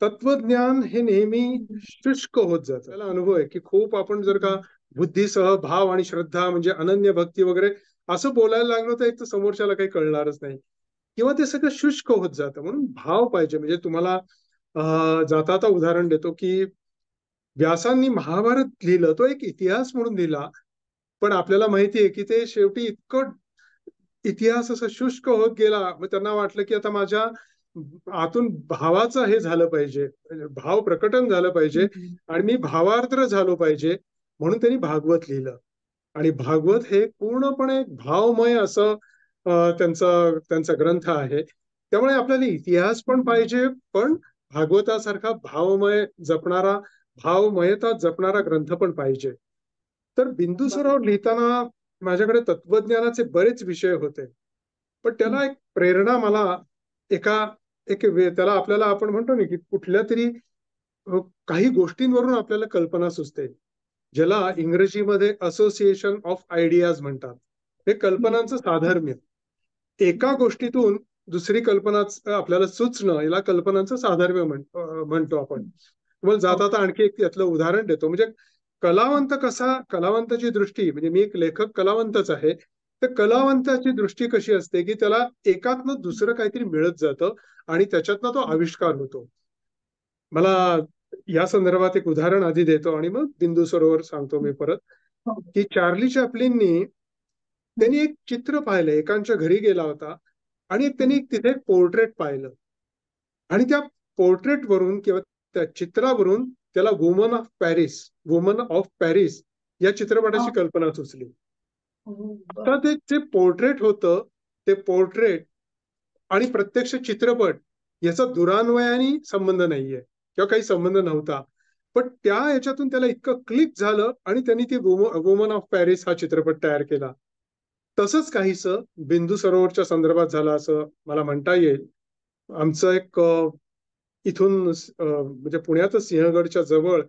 तत्वज्ञान हे नेहमी शुष्क होत जातं. त्याला अनुभव आहे की खूप आपण जर का बुद्धीसह भाव आणि श्रद्धा म्हणजे अनन्य भक्ती वगैरे असं बोलायला लागलो तर एक तर समोरच्याला काही कळणारच नाही, किंवा ते सगळं शुष्क होत जातं. म्हणून भाव पाहिजे. म्हणजे तुम्हाला जाता उदाहरण देतो की व्यासांनी महाभारत लिहिलं, तो एक इतिहास म्हणून लिहिला, पण आपल्याला माहितीये की ते शेवटी इतकं इतिहास असं शुष्क होत गेला. मग त्यांना वाटलं की आता माझ्या आतून भावाचं हे झालं पाहिजे, भाव प्रकटन झालं पाहिजे आणि मी भावार्द्र झालो पाहिजे, म्हणून त्यांनी भागवत लिहिलं. आणि भागवत हे पूर्णपणे भावमय असं त्यांचा त्यांचा ग्रंथ आहे. त्यामुळे आपल्याला इतिहास पण पाहिजे, पण भागवतासारखा भावमय जपणारा, भावमयता जपणारा ग्रंथ पण पाहिजे. तर बिंदू सरोवर लिहिताना माझ्याकडे तत्वज्ञानाचे बरेच विषय होते, पण त्याला एक प्रेरणा मला एका त्याला आपल्याला आपण म्हणतो ना की कुठल्या तरी काही गोष्टींवरून आपल्याला कल्पना सुचते, ज्याला इंग्रजीमध्ये असोसिएशन ऑफ आयडियाज म्हणतात. हे कल्पनांचं साधर्म्य. एका गोष्टीतून दुसरी कल्पना आपल्याला सुचणं, याला कल्पनांचं साधर्म्य म्हणतो आपण. तुम्हाला जाता आणखी एक त्यातलं उदाहरण देतो. म्हणजे कलावंत कसा, कलावंताची दृष्टी, म्हणजे मी एक लेखक कलावंतच आहे, तर कलावंताची दृष्टी कशी असते की त्याला एकातनं दुसरं काहीतरी मिळत जातं आणि त्याच्यातनं तो आविष्कार होतो. मला या संदर्भात एक उदाहरण आधी देतो आणि मग बिंदू सरोवर सांगतो मी परत. की चार्ली चॅपलिननी त्यांनी एक चित्र पाहिलं, एकांच्या घरी गेला होता आणि त्यांनी तिथे एक पोर्ट्रेट पाहिलं आणि त्या पोर्ट्रेट वरून किंवा त्या चित्रावरून त्याला वुमन ऑफ पॅरिस या चित्रपटाची कल्पना सुचली. आता ते पोर्ट्रेट होतं, ते पोर्ट्रेट आणि प्रत्यक्ष चित्रपट याचा दुरान्वयाने संबंध नाहीये किंवा काही संबंध नव्हता, पण त्या याच्यातून त्याला इतकं क्लिक झालं आणि त्यांनी ती वुमन ऑफ पॅरिस हा चित्रपट तयार केला. तसंच काहीसं बिंदू सरोवरच्या संदर्भात झालं असं मला म्हणता येईल. आमचं एक इथून म्हणजे पुण्यातच सिंहगडच्या जवळ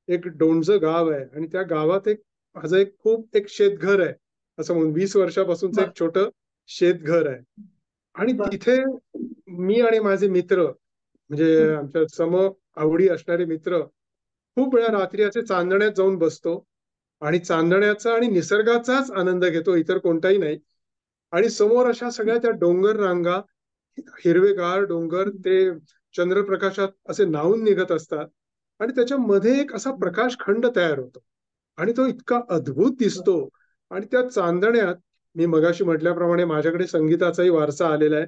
एक डोंडजं गाव आहे आणि त्या गावात माझं एक शेतघर आहे, असं म्हणून 20 वर्षापासूनचं एक छोटं शेतघर आहे. आणि तिथे मी आणि माझे मित्र, म्हणजे आमच्या सम आवडी असणारे मित्र, खूप वेळा रात्री असे चांदण्यात जाऊन बसतो आणि चांदण्याचा आणि निसर्गाचाच आनंद घेतो, इतर कोणताही नाही. आणि समोर अशा सगळ्या त्या डोंगर रांगा, हिरवेगार डोंगर, ते चंद्रप्रकाशात असे न्हाऊन निघत असतात आणि त्याच्यामध्ये एक असा प्रकाशखंड तयार होतो आणि तो इतका अद्भुत दिसतो. आणि त्या चांदण्यात मी मगाशी म्हटल्याप्रमाणे माझ्याकडे संगीताचाही वारसा आलेला आहे.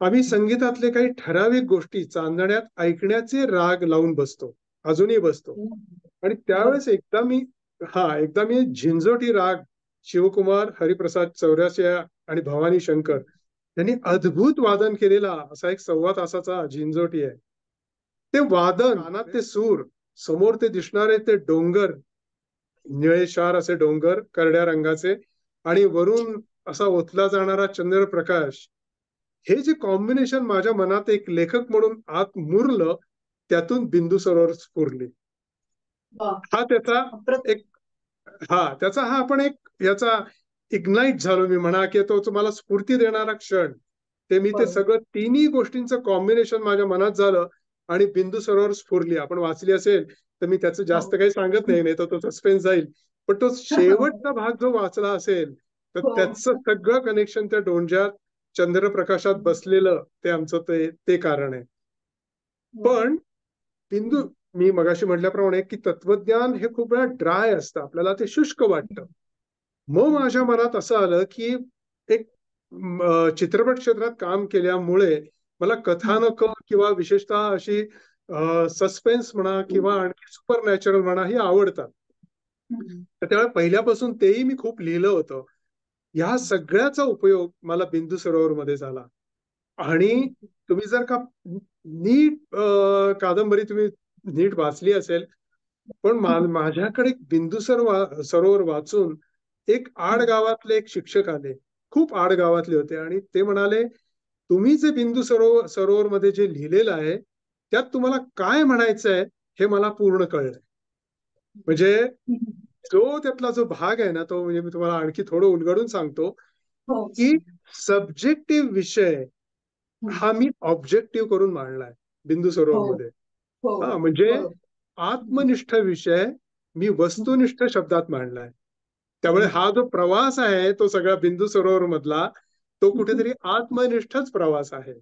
आम्ही संगीतातले काही ठराविक गोष्टी चांदण्यात ऐकण्याचे राग लावून बसतो, अजूनही बसतो. आणि त्यावेळेस एकदा मी झिंझोटी राग, शिवकुमार हरिप्रसाद चौरासिया आणि भवानी शंकर यांनी अद्भुत वादन केलेला असा एक 1.25 तासाचा झिंझोटी आहे. ते वादन, कानात ते सूर, समोर ते दिसणारे ते डोंगर, निळेशार असे डोंगर करड्या रंगाचे, आणि वरून असा ओतला जाणारा चंद्रप्रकाश, हे जे कॉम्बिनेशन माझ्या मनात एक लेखक म्हणून आत मुरलं, त्यातून बिंदू सरोवर स्फुरली. हा त्याचा एक त्याचा हा आपण एक याचा इग्नाइट झालो मी म्हणा, की तो तुम्हाला स्फूर्ती देणारा क्षण. ते सगळं तिन्ही गोष्टींचं कॉम्बिनेशन माझ्या मनात झालं आणि बिंदू सरोवर स्फुरली. आपण वाचली असेल तर मी त्याचं जास्त काही सांगत नाही, तर तो सस्पेन्स जाईल. पण तो शेवटचा भाग जो वाचला असेल तर त्याचं सगळं कनेक्शन त्या डोंज्यात चंद्रप्रकाशात बसलेलं ते आमचं ते कारण आहे. पण बिंदू, मी मगाशी म्हटल्याप्रमाणे की तत्वज्ञान हे खूप वेळा ड्राय असतं, आपल्याला ते शुष्क वाटतं. मग माझ्या मनात असं आलं की एक चित्रपट क्षेत्रात काम केल्यामुळे मला कथानक किंवा विशेषतः अशी सस्पेन्स म्हणा किंवा आणखी सुपर नॅचरल म्हणा ही आवडतात. तर त्यावेळेला पहिल्यापासून तेही मी खूप लिहिलं होतं. या सगळ्याचा उपयोग मला बिंदू सरोवर मध्ये झाला. आणि तुम्ही जर का नीट कादंबरी तुम्ही नीट वाचली असेल, पण माझ्याकडे बिंदू सरोवर वाचून एक आड गावातले एक शिक्षक आले, खूप आड गावातले होते, आणि ते म्हणाले, तुम्ही जे बिंदू सरोवर मध्ये जे लिहिलेलं आहे त्यात तुम्हाला काय म्हणायचं आहे हे मला पूर्ण कळलंय. म्हणजे त्यातला जो भाग आहे ना, तो म्हणजे मी तुम्हाला आणखी थोडं उलगडून सांगतो की सब्जेक्टिव्ह विषय हा मी ऑब्जेक्टिव्ह करून मांडलाय बिंदू सरोवर मध्ये. म्हणजे आत्मनिष्ठ विषय मी वस्तुनिष्ठ शब्दात मांडलाय. त्यामुळे हा जो प्रवास आहे तो सगळा बिंदू सरोवर मधला, तो कुठेतरी आत्मनिष्ठच प्रवास आहे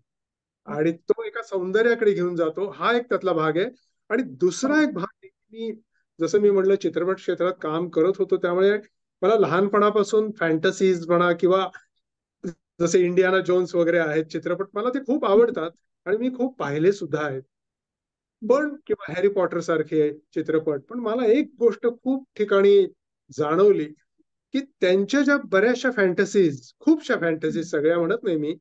आणि तो एका सौंदर्याकडे घेऊन जातो. हा एक त्यातला भाग आहे. आणि दुसरा एक भाग आहे, मी जसं मी म्हटलं चित्रपट क्षेत्रात काम करत होतो, त्यामुळे मला लहानपणापासून फॅन्टसीज म्हणा किंवा जसे इंडियाना जोन्स वगैरे आहेत चित्रपट, मला ते खूप आवडतात आणि मी खूप पाहिले सुद्धा आहेत. पण किंवा हॅरी पॉटर सारखे चित्रपट. पण मला एक गोष्ट खूप ठिकाणी जाणवली, की त्यांच्या ज्या बऱ्याचशा फॅन्टसीज, खूपशा फॅन्टसीज, सगळ्या म्हणत नाही मी,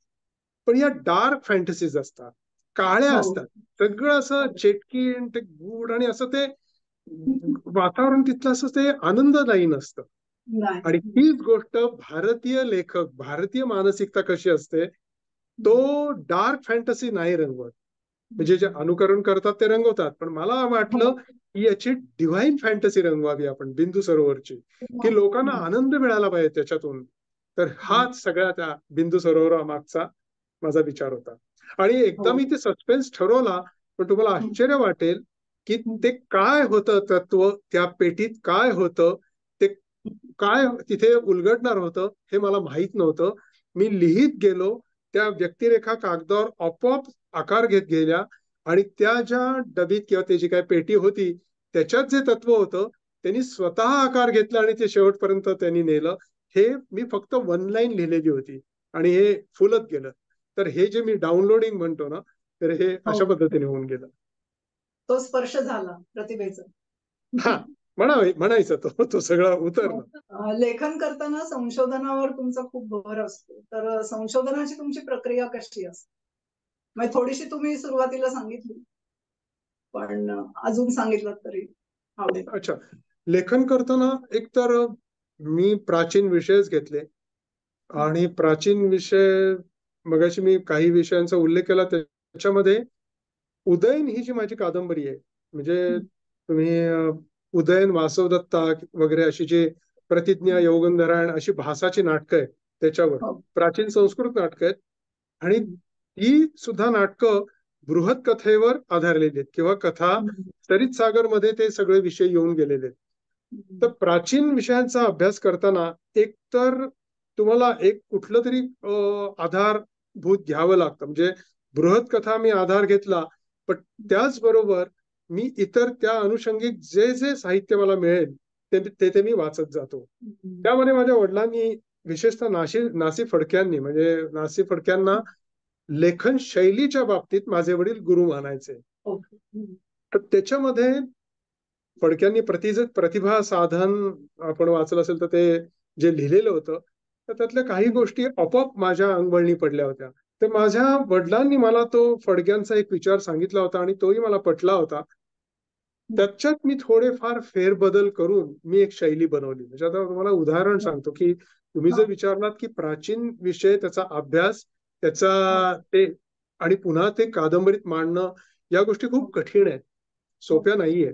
पण या डार्क फॅन्टसीज असतात, काळ्या असतात. सगळं असं चेटकीण, ते गूढ आणि असं ते वातावरण तिथलं असं ते आनंददायी नसतं. आणि तीच गोष्ट भारतीय लेखक, भारतीय मानसिकता कशी असते, तो डार्क फॅन्टसी नाही रंगवत. म्हणजे जे अनुकरण करतात ते रंगवतात, पण मला वाटलं की याची डिव्हाइन फॅन्टसी रंगवावी आपण, बिंदू सरोवरची, की लोकांना आनंद मिळाला पाहिजे त्याच्यातून. तर हाच सगळ्या त्या बिंदू सरोवर मागचा माझा विचार होता. आणि एकदा मी ते सस्पेन्स ठरवला, पण तुम्हाला आश्चर्य वाटेल की ते काय होतं तत्व, त्या पेटीत काय होतं, ते काय तिथे उलगडणार होतं हे मला माहित नव्हतं. मी लिहित गेलो, त्या व्यक्तिरेखा कागदावर आपोआप आकार घेत गेल्या आणि त्या ज्या डबीत किंवा त्याची काय पेटी होती त्याच्यात जे तत्व होतं त्यांनी स्वतः आकार घेतला आणि ते शेवटपर्यंत त्यांनी नेलं. हे मी फक्त वन लाईन लिहिलेली होती आणि हे फुलत गेलं. तर हे जे मी डाउनलोडिंग म्हणतो ना, तर हे अशा पद्धतीने होऊन गेलं. तो स्पर्श झाला प्रतिभेचा. हा, म्हणायचं तो सगळा उतरला. लेखन करताना संशोधनावर तुमचा खूप भर असतो, तर संशोधनाची तुमची प्रक्रिया कशी असते? म्हणजे थोडीशी तुम्ही सुरुवातीला सांगितली, पण अजून सांगितलं तरी आवडेल. अच्छा, लेखन करताना एकतर मी प्राचीन विषयच घेतले आणि प्राचीन विषय, मगाशी मी काही विषयांचा उल्लेख केला, त्याच्यामध्ये उदयन ही जी माझी कादंबरी आहे, म्हणजे तुम्ही उदयन, वासवदत्ता वगैरे अशी जी प्रतिज्ञा, योगंधरायण अशी भासाची नाटकं आहेत, त्याच्यावर प्राचीन संस्कृत नाटकं आहेत आणि ही सुद्धा नाटकं बृहत कथेवर आधारलेली आहेत किंवा कथा सरित सागर मध्ये ते सगळे विषय येऊन गेलेले आहेत. तर प्राचीन विषयांचा अभ्यास करताना एक तर तुम्हाला एक कुठलं तरी आधारभूत घ्यावं लागतं. म्हणजे बृहत कथा मी आधार घेतला, पण त्याचबरोबर मी इतर त्या अनुषंगिक जे जे साहित्य मला मिळेल ते मी वाचत जातो. त्यामध्ये माझ्या वडिलांनी, विशेषतः नासी फडक्यांनी, म्हणजे नासी फडक्यांना लेखन शैलीच्या बाबतीत माझे वडील गुरु मानायचे. तर त्याच्यामध्ये फडक्यांनी प्रतिभा साधन आपण वाचलं असेल तर ते जे लिहिलेलं होतं, तर त्यातल्या काही गोष्टी आपोआप माझ्या अंगवळणी पडल्या होत्या. तर माझ्या वडिलांनी मला तो फडक्यांचा एक विचार सांगितला होता आणि तोही मला पटला होता. त्याच्यात मी थोडेफार फेरबदल करून मी एक शैली बनवली. म्हणजे आता तुम्हाला उदाहरण सांगतो, की तुम्ही जर विचारलात की प्राचीन विषय, त्याचा अभ्यास, त्याचा ते आणि पुन्हा ते कादंबरीत मांडणं, या गोष्टी खूप कठीण आहेत, सोप्या नाहीयेत.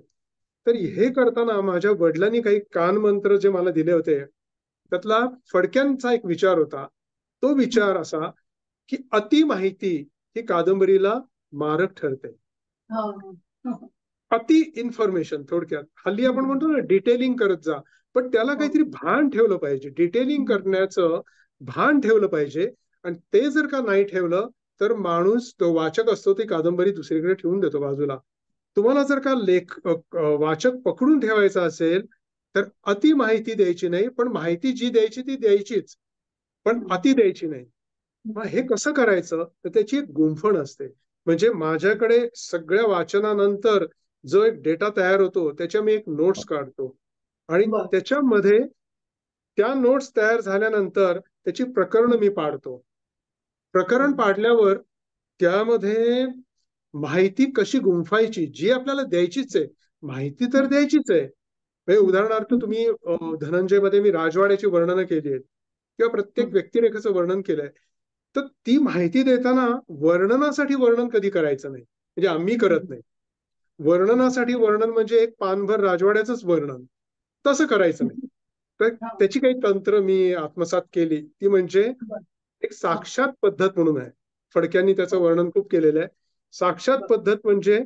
तर हे करताना माझ्या वडिलांनी काही कानमंत्र जे मला दिले होते, त्यातला फडक्यांचा एक विचार होता. तो विचार असा की अति माहिती ही कादंबरीला मारक ठरते. अति इन्फॉर्मेशन, थोडक्यात हल्ली आपण म्हणतो ना डिटेलिंग करत जा, पण त्याला काहीतरी भान ठेवलं पाहिजे. डिटेलिंग करण्याचं भान ठेवलं पाहिजे आणि ते जर का नाही ठेवलं तर माणूस, तो वाचक असतो, ती कादंबरी दुसरीकडे ठेवून देतो बाजूला. तुम्हाला जर का वाचक पकडून ठेवायचा असेल तर अति माहिती द्यायची नाही, पण माहिती जी द्यायची ती द्यायचीच, पण अति द्यायची नाही. मग हे कसं करायचं, तर त्याची एक गुंफण असते. म्हणजे माझ्याकडे सगळ्या वाचनानंतर जो एक डेटा तयार होतो त्याच्या मी एक नोट्स काढतो आणि त्याच्यामध्ये त्या नोट्स तयार झाल्यानंतर त्याची प्रकरण मी पाडतो. प्रकरण पाडल्यावर त्यामध्ये माहिती कशी गुंफायची, जी आपल्याला द्यायचीच आहे, माहिती तर द्यायचीच आहे. म्हणजे उदाहरणार्थ तुम्ही धनंजय मध्ये मी राजवाड्याची वर्णनं केली आहेत किंवा प्रत्येक व्यक्तिरेखेचं वर्णन केलंय, तर ती माहिती देताना वर्णनासाठी वर्णन कधी करायचं नाही. म्हणजे आम्ही करत नाही. वर्णनासाठी वर्णन म्हणजे एक पानभर राजवाड्याचंच वर्णन, तसं करायचं नाही. तर त्याची काही तंत्र मी आत्मसात केली, ती म्हणजे एक साक्षात पद्धत म्हणून आहे. फडक्यांनी त्याचं वर्णन खूप केलेलं आहे. साक्षात पद्धत म्हणजे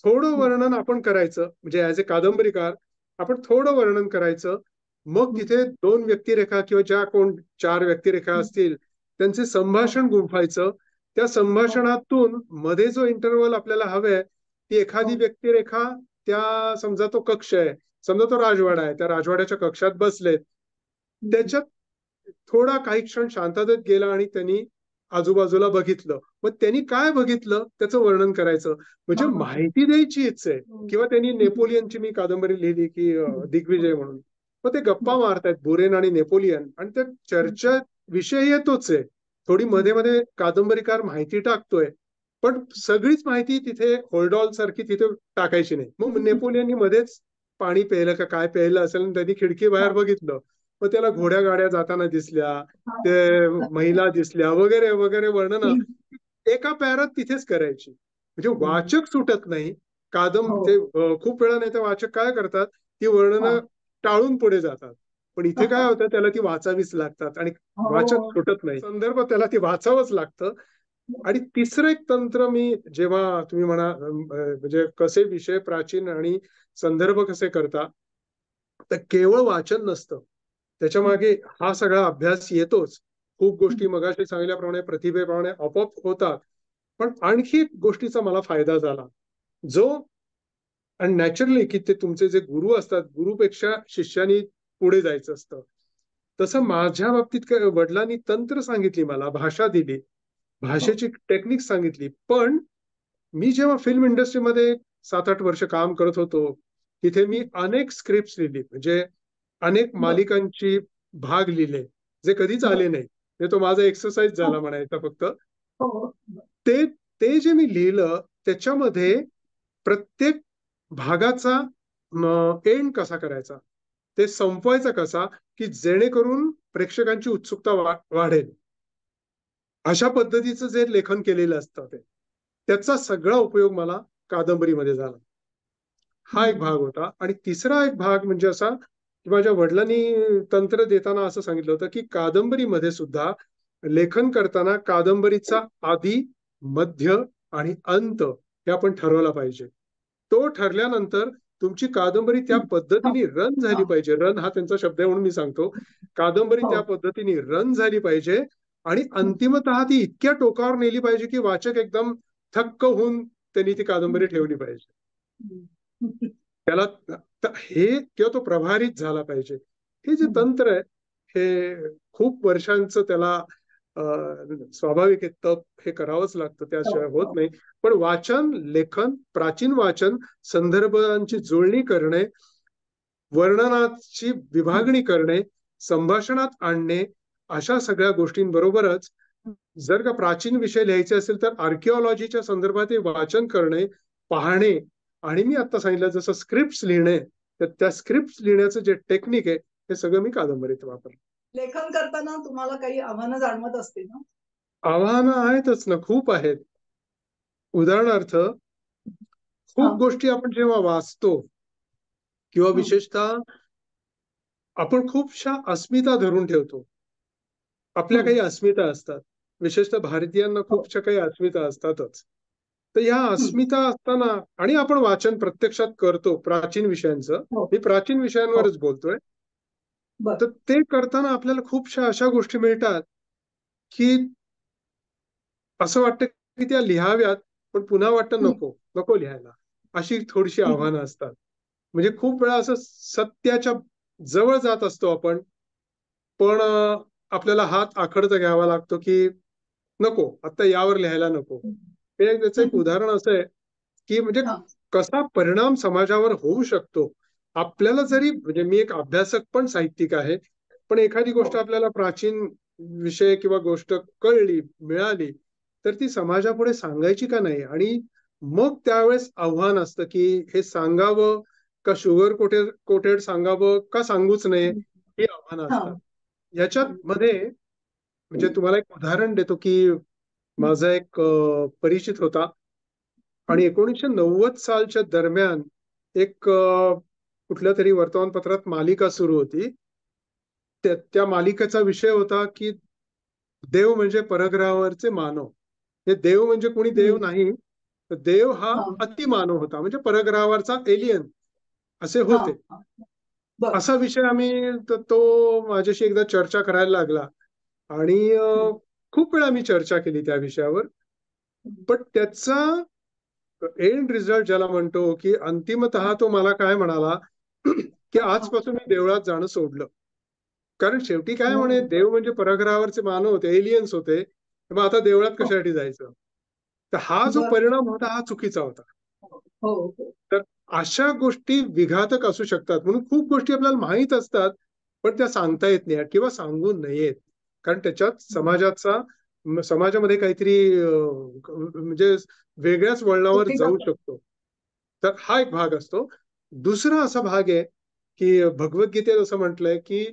थोडं वर्णन आपण करायचं, म्हणजे ऍज अ कादंबरीकार आपण थोडं वर्णन करायचं, मग तिथे 2 व्यक्तिरेखा किंवा ज्या कोण 4 व्यक्तिरेखा असतील त्यांचे संभाषण गुंफायचं. त्या संभाषणातून मध्ये जो इंटरव्हल आपल्याला हवाय, ती एखादी व्यक्तिरेखा, त्या समजा तो कक्ष आहे, समजा तो राजवाडा आहे, त्या राजवाड्याच्या कक्षात बसलेत, त्याच्यात थोडा काही क्षण शांततेत गेला आणि त्यांनी आजूबाजूला बघितलं. मग त्यांनी काय बघितलं त्याचं वर्णन करायचं, म्हणजे माहिती द्यायचीच आहे. किंवा त्यांनी नेपोलियनची मी कादंबरी लिहिली की दिग्विजय म्हणून, मग ते गप्पा मारतायत बुरेन आणि नेपोलियन, आणि त्या चर्चा विषय येतोच आहे. थोडी मध्ये मध्ये कादंबरीकार माहिती टाकतोय, पण सगळीच माहिती तिथे होल्डॉल सारखी तिथे टाकायची नाही. मग नेपोलियननी मध्येच पाणी प्यायलं का काय प्यायलं असेल आणि त्यांनी खिडकी बाहेर बघितलं, मग त्याला घोड्या गाड्या जाताना दिसल्या, ते महिला दिसल्या वगैरे वगैरे वर्णन एका पॅरात तिथेच करायची. म्हणजे वाचक सुटत नाही. ते खूप वेळा नाही तर वाचक काय करतात, ती वर्णनं टाळून पुढे जातात. पण इथे काय होतं, त्याला ती वाचावीच लागतात आणि वाचक सुटत नाही. संदर्भ त्याला ती वाचावंच लागतं. आणि तिसरं एक तंत्र, मी जेव्हा तुम्ही म्हणा म्हणजे कसे विषय प्राचीन आणि संदर्भ कसे करता, तर केवळ वाचन नसतं, त्याच्या मागे हा सगळा अभ्यास येतोच. खूप गोष्टी मगाशी सांगितल्याप्रमाणे प्रतिभेप्रमाणे आपोआप होतात. पण आणखी एक गोष्टीचा मला फायदा झाला, जो, आणि नॅचरली की ते तुमचे जे गुरु असतात, गुरुपेक्षा शिष्यानी पुढे जायचं असतं. तसं माझ्या बाबतीत वडिलांनी तंत्र सांगितली, मला भाषा दिली, भाषेची टेक्निक सांगितली. पण मी जेव्हा फिल्म इंडस्ट्रीमध्ये 7-8 वर्ष काम करत होतो, तिथे मी अनेक स्क्रिप्ट लिहिली, म्हणजे अनेक मालिकांची भाग लिहिले, जे कधीच आले नाही. तो माझा एक्सरसाइज झाला म्हणायचा फक्त. ते ते जे मी लिहिलं, त्याच्यामध्ये प्रत्येक भागाचा एंड कसा करायचा, ते संपवायचा कसा, की जेणेकरून प्रेक्षकांची उत्सुकता वाढेल, अशा पद्धतीचं जे लेखन केलेलं असतं त्याचा सगळा उपयोग मला कादंबरीमध्ये झाला. हा एक भाग होता. आणि तिसरा एक भाग म्हणजे असा, की माझ्या वडिलांनी तंत्र देताना असं सांगितलं होतं, की कादंबरीमध्ये सुद्धा लेखन करताना कादंबरीचा आदी, मध्य आणि अंत हे आपण ठरवला पाहिजे. तो ठरल्यानंतर तुमची कादंबरी त्या पद्धतीने रन झाली पाहिजे. रन हा त्यांचा शब्द आहे म्हणून मी सांगतो. कादंबरी त्या पद्धतीने रन झाली पाहिजे आणि अंतिमतः ती इतक्या टोकावर नेली पाहिजे की वाचक एकदम थक्क होऊन त्यांनी ती कादंबरी ठेवली पाहिजे. त्याला हे किंवा तो प्रभारित झाला पाहिजे. हे जे तंत्र आहे, हे खूप वर्षांचं त्याला स्वाभाविक आहे, तप हे करावंच लागतं, त्याशिवाय होत नाही. पण वाचन, लेखन, प्राचीन वाचन, संदर्भांची जुळणी करणे, वर्णनाची विभागणी करणे, संभाषणात आणणे, अशा सगळ्या गोष्टींबरोबरच जर का प्राचीन विषय लिहायचे असेल तर आर्किओलॉजीच्या संदर्भात वाचन करणे, पाहणे, आणि मी आता सांगितलं जसं स्क्रिप्ट लिहिणे, तर त्या स्क्रिप्ट लिहिण्याचं जे टेक्निक आहे हे सगळं मी कादंबरीत वापरलं. लेखन करताना तुम्हाला काही आव्हानं जाणवत असतील ना? आव्हानं आहेतच ना, खूप आहेत. उदाहरणार्थ, खूप गोष्टी आपण जेव्हा वाचतो किंवा विशेषतः आपण खूपशा अस्मिता धरून ठेवतो. आपल्या काही अस्मिता असतात, विशेषतः भारतीयांना खूपशा काही अस्मिता असतातच. तर ह्या अस्मिता असताना, आणि आपण वाचन प्रत्यक्षात करतो प्राचीन विषयांचं, मी प्राचीन विषयांवरच बोलतोय, तर ते करताना आपल्याला खूपशा अशा गोष्टी मिळतात की असं वाटतं की त्या लिहाव्यात, पण पुन्हा वाटतं नको नको लिहायला, अशी थोडीशी आव्हानं असतात. म्हणजे खूप वेळा असं सत्याच्या जवळ जात असतो आपण, पण आपल्याला हात आखडता घ्यावा लागतो की नको, आता यावर लिहायला नको. त्याचं एक उदाहरण असं आहे की म्हणजे कसा परिणाम समाजावर होऊ शकतो. आपल्याला जरी, म्हणजे मी एक अभ्यासक पण साहित्यिक आहे, पण एखादी गोष्ट आपल्याला प्राचीन विषय किंवा गोष्ट कळली, मिळाली, तर ती समाजापुढे सांगायची का नाही. आणि मग त्यावेळेस आव्हान असतं की हे सांगावं का शुगर कोटेड सांगावं का सांगूच नये, ही आव्हानं असतात. याच्यात मध्ये म्हणजे तुम्हाला एक उदाहरण देतो की माझा एक परिचित होता, आणि 1990 सालच्या दरम्यान एक कुठल्या तरी वर्तमानपत्रात मालिका सुरू होती. त्या मालिकेचा विषय होता की देव म्हणजे परग्रहावरचे मानव. हे देव म्हणजे कोणी देव नाही, देव हा अतिमानव होता, म्हणजे परग्रहावरचा एलियन. असे हा होते. हा. बर. असा विषय आम्ही तो माझ्याशी एकदा चर्चा करायला लागला आणि खूप वेळा मी चर्चा केली त्या विषयावर. पण त्याचा एंड रिझल्ट ज्याला म्हणतो, की अंतिमतः तो मला काय म्हणाला, की हा. आजपासून मी देवळात जाणं सोडलं. कारण शेवटी काय म्हणे, हो देव म्हणजे परग्रहावरचे मानव होते, एलियन्स होते. मग आता देवळात हो. कशासाठी जायचं? तर हा जो बर. परिणाम होता हा चुकीचा होता. हो हो. तर अशा गोष्टी विघातक असू शकतात. म्हणून खूप गोष्टी आपल्याला माहीत असतात, पण त्या सांगता येत नाही किंवा सांगू नयेत. कारण त्याच्यात समाजामध्ये काहीतरी म्हणजे वेगळ्याच वळणावर चुकीचा जाऊ शकतो. तर हा एक भाग असतो. दुसरा असा भाग आहे, की भगवद्गीतेत असं म्हटलंय, की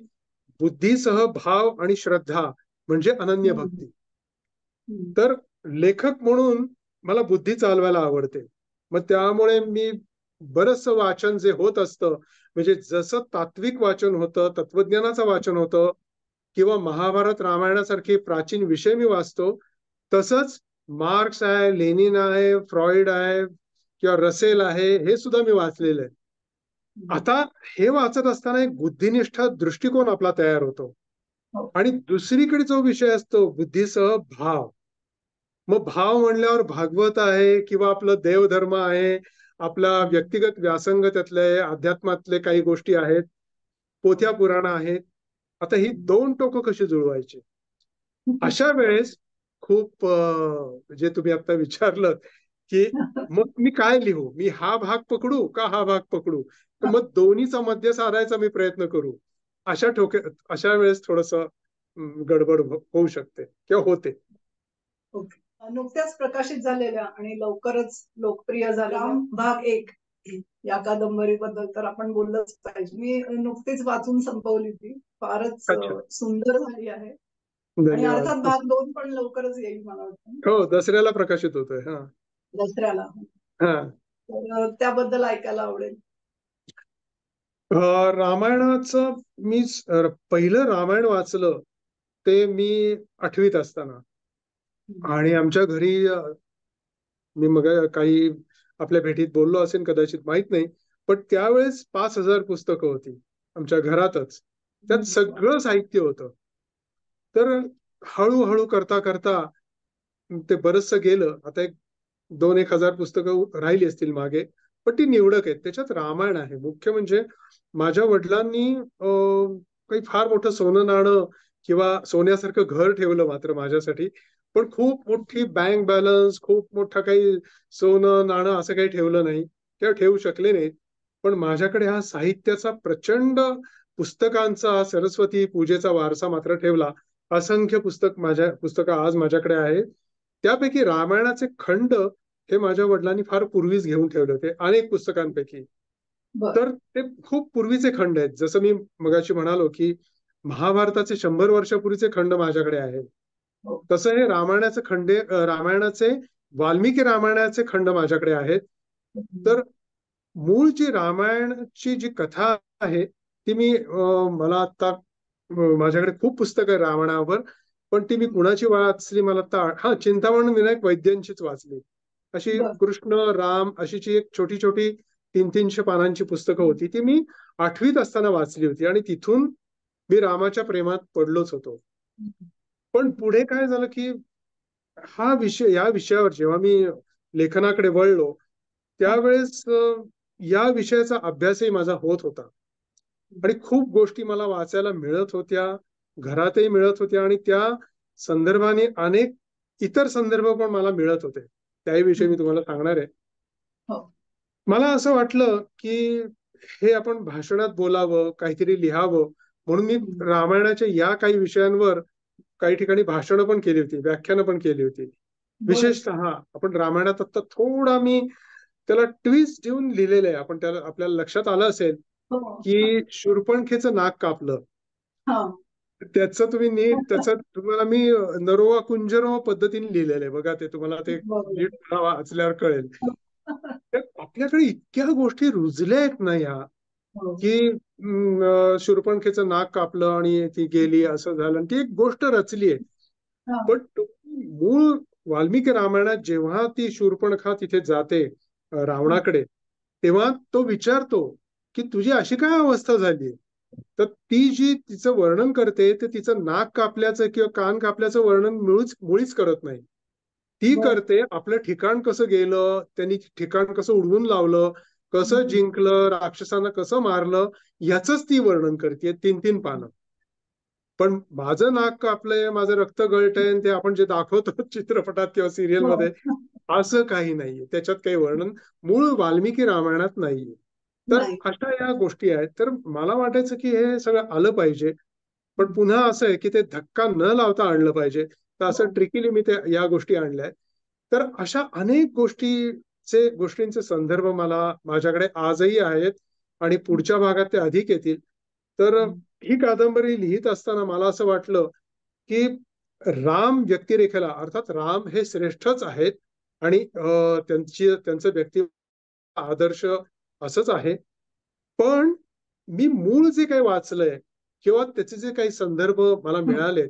बुद्धीसह भाव आणि श्रद्धा म्हणजे अनन्य हम्म, भक्ती. हम्म, तर लेखक म्हणून मला बुद्धी चालवायला आवडते. मग त्यामुळे मी बरचसं वाचन जे होत असतं, म्हणजे जसं तात्विक वाचन होतं, तत्वज्ञानाचं वाचन होतं किंवा महाभारत रामायणासारखे प्राचीन विषय मी वाचतो, तसंच मार्क्स आहे, लेनिन आहे, फ्रॉइड आहे किंवा रसेल आहे, हे सुद्धा मी वाचलेलं आहे. हम्म. आता हे वाचत असताना एक बुद्धिनिष्ठ दृष्टिकोन आपला तयार होतो. हो. आणि दुसरीकडे जो विषय असतो बुद्धीसह भाव. मग भाव म्हणल्यावर भागवत आहे किंवा आपलं देवधर्म आहे, आपला हम्म, व्यक्तिगत व्यासंग त्यातले अध्यात्मातले काही गोष्टी आहेत, पोथ्या पुराण आहेत. आता ही हम्म. दोन टोकं कशी जुळवायची? अशा वेळेस खूप जे तुम्ही आता विचारलं, की मग मी काय लिहू? मी हा भाग पकडू का हा भाग पकडू? तर मग दोन्हीचा मध्य साधायचा मी प्रयत्न करू. अशा वेळेस थोडस गडबड होऊ शकते किंवा होते. ओके. नुकत्याच प्रकाशित झालेल्या आणि लवकरच लोकप्रिय झालेल्या भाग 1 या कादंबरीबद्दल तर आपण बोललंच पाहिजे. मी नुकतीच वाचून संपवली ती. फारच अच्छा. सुंदर झाली आहे आणि अर्थात धन्यवाद. भाग 2 पण लवकरच येईल मला वाटतं हो, दसऱ्याला प्रकाशित होतोय. हा. दसऱ्याला. हा. तर त्याबद्दल ऐकायला आवडेल. रामायणाचं मी पहिलं रामायण वाचलं ते मी 8वीत असताना. हम्म. आणि आमच्या घरी मी मग काही आपल्या भेटीत बोललो असेल कदाचित माहित नाही. पण त्यावेळेस 5,000 पुस्तकं होती आमच्या घरातच. त्यात सगळं साहित्य होतं. तर हळूहळू करता करता ते बरचसं गेलं. आता एक 2,000-1,000 पुस्तकं राहिली असतील मागे. पण ती निवडक आहेत. त्याच्यात रामायण आहे. मुख्य म्हणजे माझ्या वडिलांनी काही फार मोठं सोनं नाणं किंवा सोन्यासारखं घर ठेवलं मात्र माझ्यासाठी. पण खूप मोठी बँक बॅलन्स, खूप मोठं काही सोनं नाणं असं काही ठेवलं नाही किंवा ठेवू शकले नाहीत. पण माझ्याकडे हा साहित्याचा प्रचंड पुस्तकांचा सरस्वती पूजेचा वारसा मात्र ठेवला. असंख्य पुस्तकं आज माझ्याकडे आहेत. त्यापैकी रामायणाचे खंड हे माझ्या वडिलांनी फार पूर्वीच घेऊन ठेवले होते अनेक पुस्तकांपैकी. बर. तर ते खूप पूर्वीचे खंड आहेत. जसं मी मगाशी म्हणालो, की महाभारताचे 100 वर्षापूर्वीचे खंड माझ्याकडे आहेत. हो. तसं हे रामायणाचे वाल्मिकी रामायणाचे खंड माझ्याकडे आहेत. हम्म. तर मूळ जी रामायणची जी कथा आहे ती मला आता माझ्याकडे खूप पुस्तकं आहे रामायणावर. पण ती मी कुणाची वाचली मला आता हा चिंतामण विनायक वैद्यांचीच वाचली. अशी बर. कृष्ण राम अशी जी एक छोटी छोटी 300-300 पानांची पुस्तकं होती ती मी 8वीत असताना वाचली होती आणि तिथून मी रामाच्या प्रेमात पडलोच होतो. पण पुढे काय झालं की या विषयावर जेव्हा मी लेखनाकडे वळलो त्यावेळेस या विषयाचा अभ्यासही माझा होत होता आणि खूप गोष्टी मला वाचायला मिळत होत्या, घरातही मिळत होत्या आणि त्या संदर्भाने अनेक इतर संदर्भ पण मला मिळत होते. त्याही विषयी मी तुम्हाला सांगणार आहे. हो. मला असं वाटलं की हे आपण भाषणात बोलावं, काहीतरी लिहावं म्हणून मी हम्म. रामायणाच्या या काही विषयांवर काही ठिकाणी भाषणं पण केली होती, व्याख्यानं पण केली होती. बर. विशेषतः आपण रामायणात आता थोडा मी त्याला ट्विस्ट देऊन लिहिलेलं आहे. आपण त्याला आपल्याला लक्षात आलं असेल हो. की शूर्पणखेचं नाक कापलं. हा. त्याचं तुम्हाला मी नरोवा कुंजरोवा पद्धतीने लिहिलेलं आहे बघा. ते तुम्हाला ते बरोबर. नीट वाचल्यावर कळेल. तर आपल्याकडे इतक्या गोष्टी रुजल्या आहेत ना ह्या हो. की शूर्पणखेचं नाक कापलं आणि ती गेली असं झालं आणि ती एक गोष्ट रचली आहे. हा. पण मूळ वाल्मिकी रामायणात जेव्हा ती शूर्पणखा तिथे जाते रावणाकडे तेव्हा तो विचारतो की तुझी अशी काय अवस्था झाली. तर ती जी तिचं वर्णन करते ते तिचं नाक कापल्याचं किंवा कान कापल्याचं वर्णन मुळीच करत नाही. ती करते आपलं ठिकाण कसं गेलं, त्यांनी ठिकाण कसं उडवून लावलं, कसं जिंकलं, राक्षसांना कसं मारलं, याचंच ती वर्णन करते 3-3 पानं. पण माझं नाक कापलंय, माझं रक्त गळतंय, ते आपण जे दाखवतो चित्रपटात किंवा सिरियलमध्ये, असं काही नाहीये. त्याच्यात काही वर्णन मूळ वाल्मिकी रामायणात नाहीये. तर अशा या गोष्टी आहेत. तर मला वाटायचं की हे सगळं आलं पाहिजे. पण पुन्हा असं आहे की ते धक्का न लावता आणलं पाहिजे. तर असं ट्रिकीली मी या गोष्टी आणल्या. तर अशा अनेक गोष्टींचे संदर्भ माझ्याकडे आजही आहेत आणि पुढच्या भागात ते अधिक येतील. तर ही कादंबरी लिहित असताना मला असं वाटलं की राम व्यक्तिरेखेला, अर्थात राम हे श्रेष्ठच आहेत आणि त्यांचं व्यक्ती आदर्श असंच आहे. पण मी मूळ जे काही वाचलंय किंवा त्याचे जे काही संदर्भ मला मिळाले,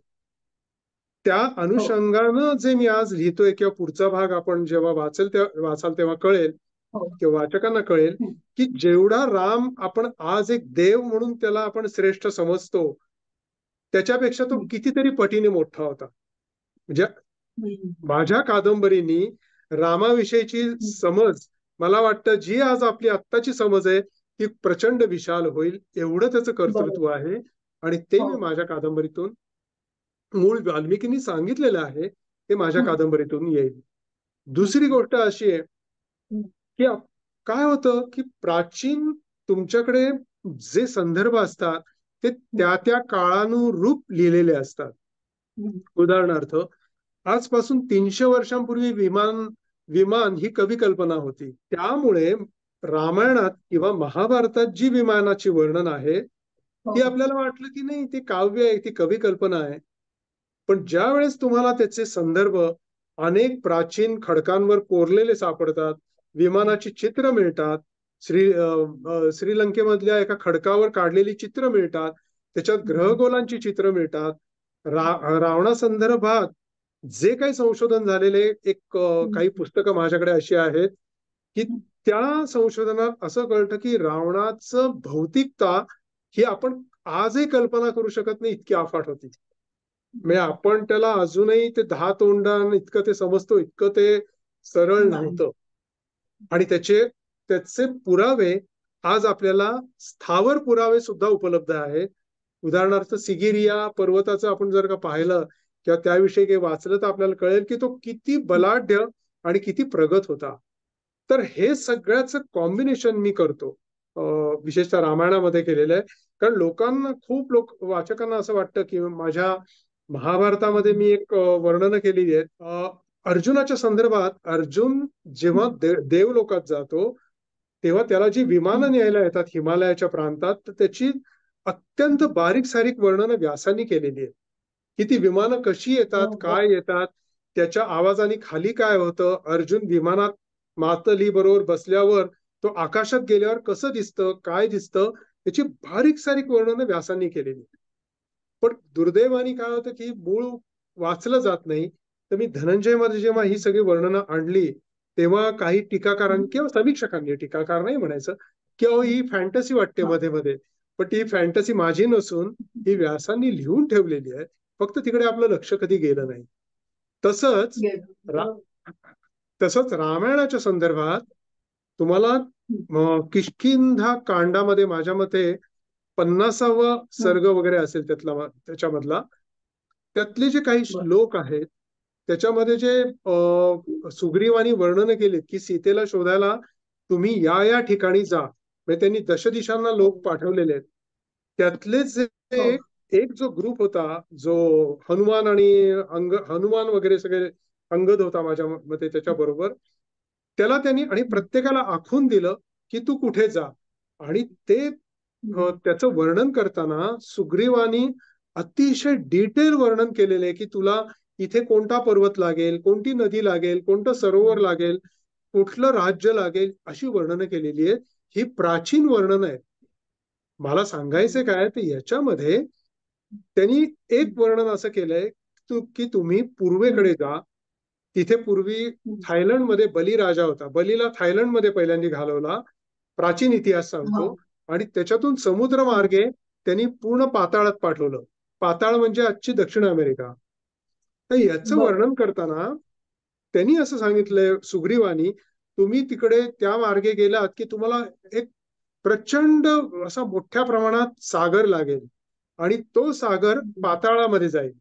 त्या अनुषंगानं जे मी आज लिहितोय किंवा पुढचा भाग आपण जेव्हा वाचाल तेव्हा कळेल किंवा वाचकांना कळेल की जेवढा राम आपण आज एक देव म्हणून त्याला आपण श्रेष्ठ समजतो, त्याच्यापेक्षा तो कितीतरी पटीने मोठा होता. म्हणजे माझ्या कादंबरीनी रामाविषयीची समज, मला वाटतं जी आज आपली आत्ताची समज आहे ती प्रचंड विशाल होईल, एवढं त्याचं कर्तृत्व आहे. आणि ते मी माझ्या कादंबरीतून, मूळ वाल्मिकींनी सांगितलेलं आहे ते माझ्या कादंबरीतून येईल. दुसरी गोष्ट अशी आहे की काय होतं की प्राचीन तुमच्याकडे जे संदर्भ असतात ते त्या काळानुरूप लिहिलेले असतात. उदाहरणार्थ, आजपासून 300 वर्षांपूर्वी विमान ही कवी कल्पना होती. त्यामुळे रामायणात किंवा महाभारतात जी विमानाची वर्णन आहे ती आपल्याला वाटलं की नाही, ती काव्य आहे, ती कवी कल्पना आहे. पण ज्या वेळेस तुम्हाला त्याचे संदर्भ अनेक प्राचीन खडकांवर कोरलेले सापडतात, विमानाची चित्र मिळतात, श्रीलंकेमधल्या एका खडकावर काढलेली चित्र मिळतात, त्याच्यात ग्रहगोलांची चित्र मिळतात, रावणासंदर्भात जे काही संशोधन झालेले काही पुस्तकं माझ्याकडे अशी आहेत की त्या संशोधनात असं कळतं की रावणाचं भौतिकता ही आपण आजही कल्पना करू शकत नाही, इतकी अफाट होती. म्हणजे आपण त्याला अजूनही ते 10 तोंडां इतकं ते समजतो, इतकं ते सरळ नव्हतं. आणि त्याचे पुरावे आज आपल्याला स्थावर पुरावे सुद्धा उपलब्ध आहेत. उदाहरणार्थ सिगिरिया पर्वताचं आपण जर का पाहिलं किंवा त्याविषयी काही वाचलं तर आपल्याला कळेल की तो किती बलाढ्य आणि किती प्रगत होता. तर हे सगळ्याचं कॉम्बिनेशन मी करतो, विशेषतः रामायणामध्ये केलेलं आहे. कारण वाचकांना असं वाटतं की माझ्या महाभारतामध्ये मी एक वर्णन केलेली आहेत. अर्जुनाच्या संदर्भात अर्जुन जेव्हा देवलोकात जातो तेव्हा त्याला जी विमानं न्यायला येतात हिमालयाच्या प्रांतात, तर त्याची अत्यंत बारीक सारीक वर्णनं व्यासांनी केलेली आहेत की ती विमानं कशी येतात, काय येतात, त्याच्या आवाजाने खाली काय होतं, अर्जुन विमानात मातली बरोबर बसल्यावर तो आकाशात गेल्यावर कसं दिसतं, काय दिसतं, त्याची बारीक सारीक वर्णनं व्यासांनी केलेली. पण दुर्दैवाने काय होतं की मूळ वाचलं जात नाही. तर मी धनंजयमध्ये जेव्हा ही सगळी वर्णनं आणली तेव्हा काही टीकाकारांनी किंवा समीक्षकांनी, टीकाकार नाही म्हणायचं, किंवा ही फॅन्टसी वाटते मध्ये मध्ये, पण ती फॅन्टसी माझी नसून ही व्यासांनी लिहून ठेवलेली आहे, फक्त तिकडे आपलं लक्ष कधी गेलं नाही. तसंच रामायणाच्या संदर्भात तुम्हाला किष्किंधा कांडामध्ये माझ्या मते 50वा सर्ग वगैरे असेल त्याच्यामधला, त्यातले जे काही श्लोक आहेत त्याच्यामध्ये जे सुग्रीवानी वर्णन केलीत की सीतेला शोधायला तुम्ही या ठिकाणी जा, म्हणजे त्यांनी दशदिशांना लोक पाठवलेले आहेत. त्यातलेच एक जो ग्रुप होता, जो हनुमान वगैरे सगळे, अंगद होता माझ्या मते त्याच्याबरोबर, त्याला त्यांनी आणि प्रत्येकाला आखून दिलं की तू कुठे जा. आणि ते त्याचं वर्णन करताना सुग्रीवानी अतिशय डिटेल वर्णन केलेलं आहे की तुला इथे कोणता पर्वत लागेल, कोणती नदी लागेल, कोणतं सरोवर लागेल, कुठलं राज्य लागेल, अशी वर्णनं केलेली आहेत. ही प्राचीन वर्णन आहेत. मला सांगायचं काय तर याच्यामध्ये त्यांनी एक वर्णन असं केलंय की तुम्ही पूर्वेकडे जा. तिथे पूर्वी थायलंडमध्ये बली राजा होता, बलीला थायलंडमध्ये पहिल्यांदा घालवला, प्राचीन इतिहास सांगतो. आणि त्याच्यातून समुद्र मार्गे त्यांनी पूर्ण पाताळात पाठवलं. पाताळ म्हणजे आजची दक्षिण अमेरिका. तर याचं बर. वर्णन करताना त्यांनी असं सांगितलंय सुग्रीवानी, तुम्ही तिकडे त्या मार्गे गेलात की तुम्हाला एक प्रचंड असा मोठ्या प्रमाणात सागर लागेल आणि तो सागर पाताळामध्ये जाईल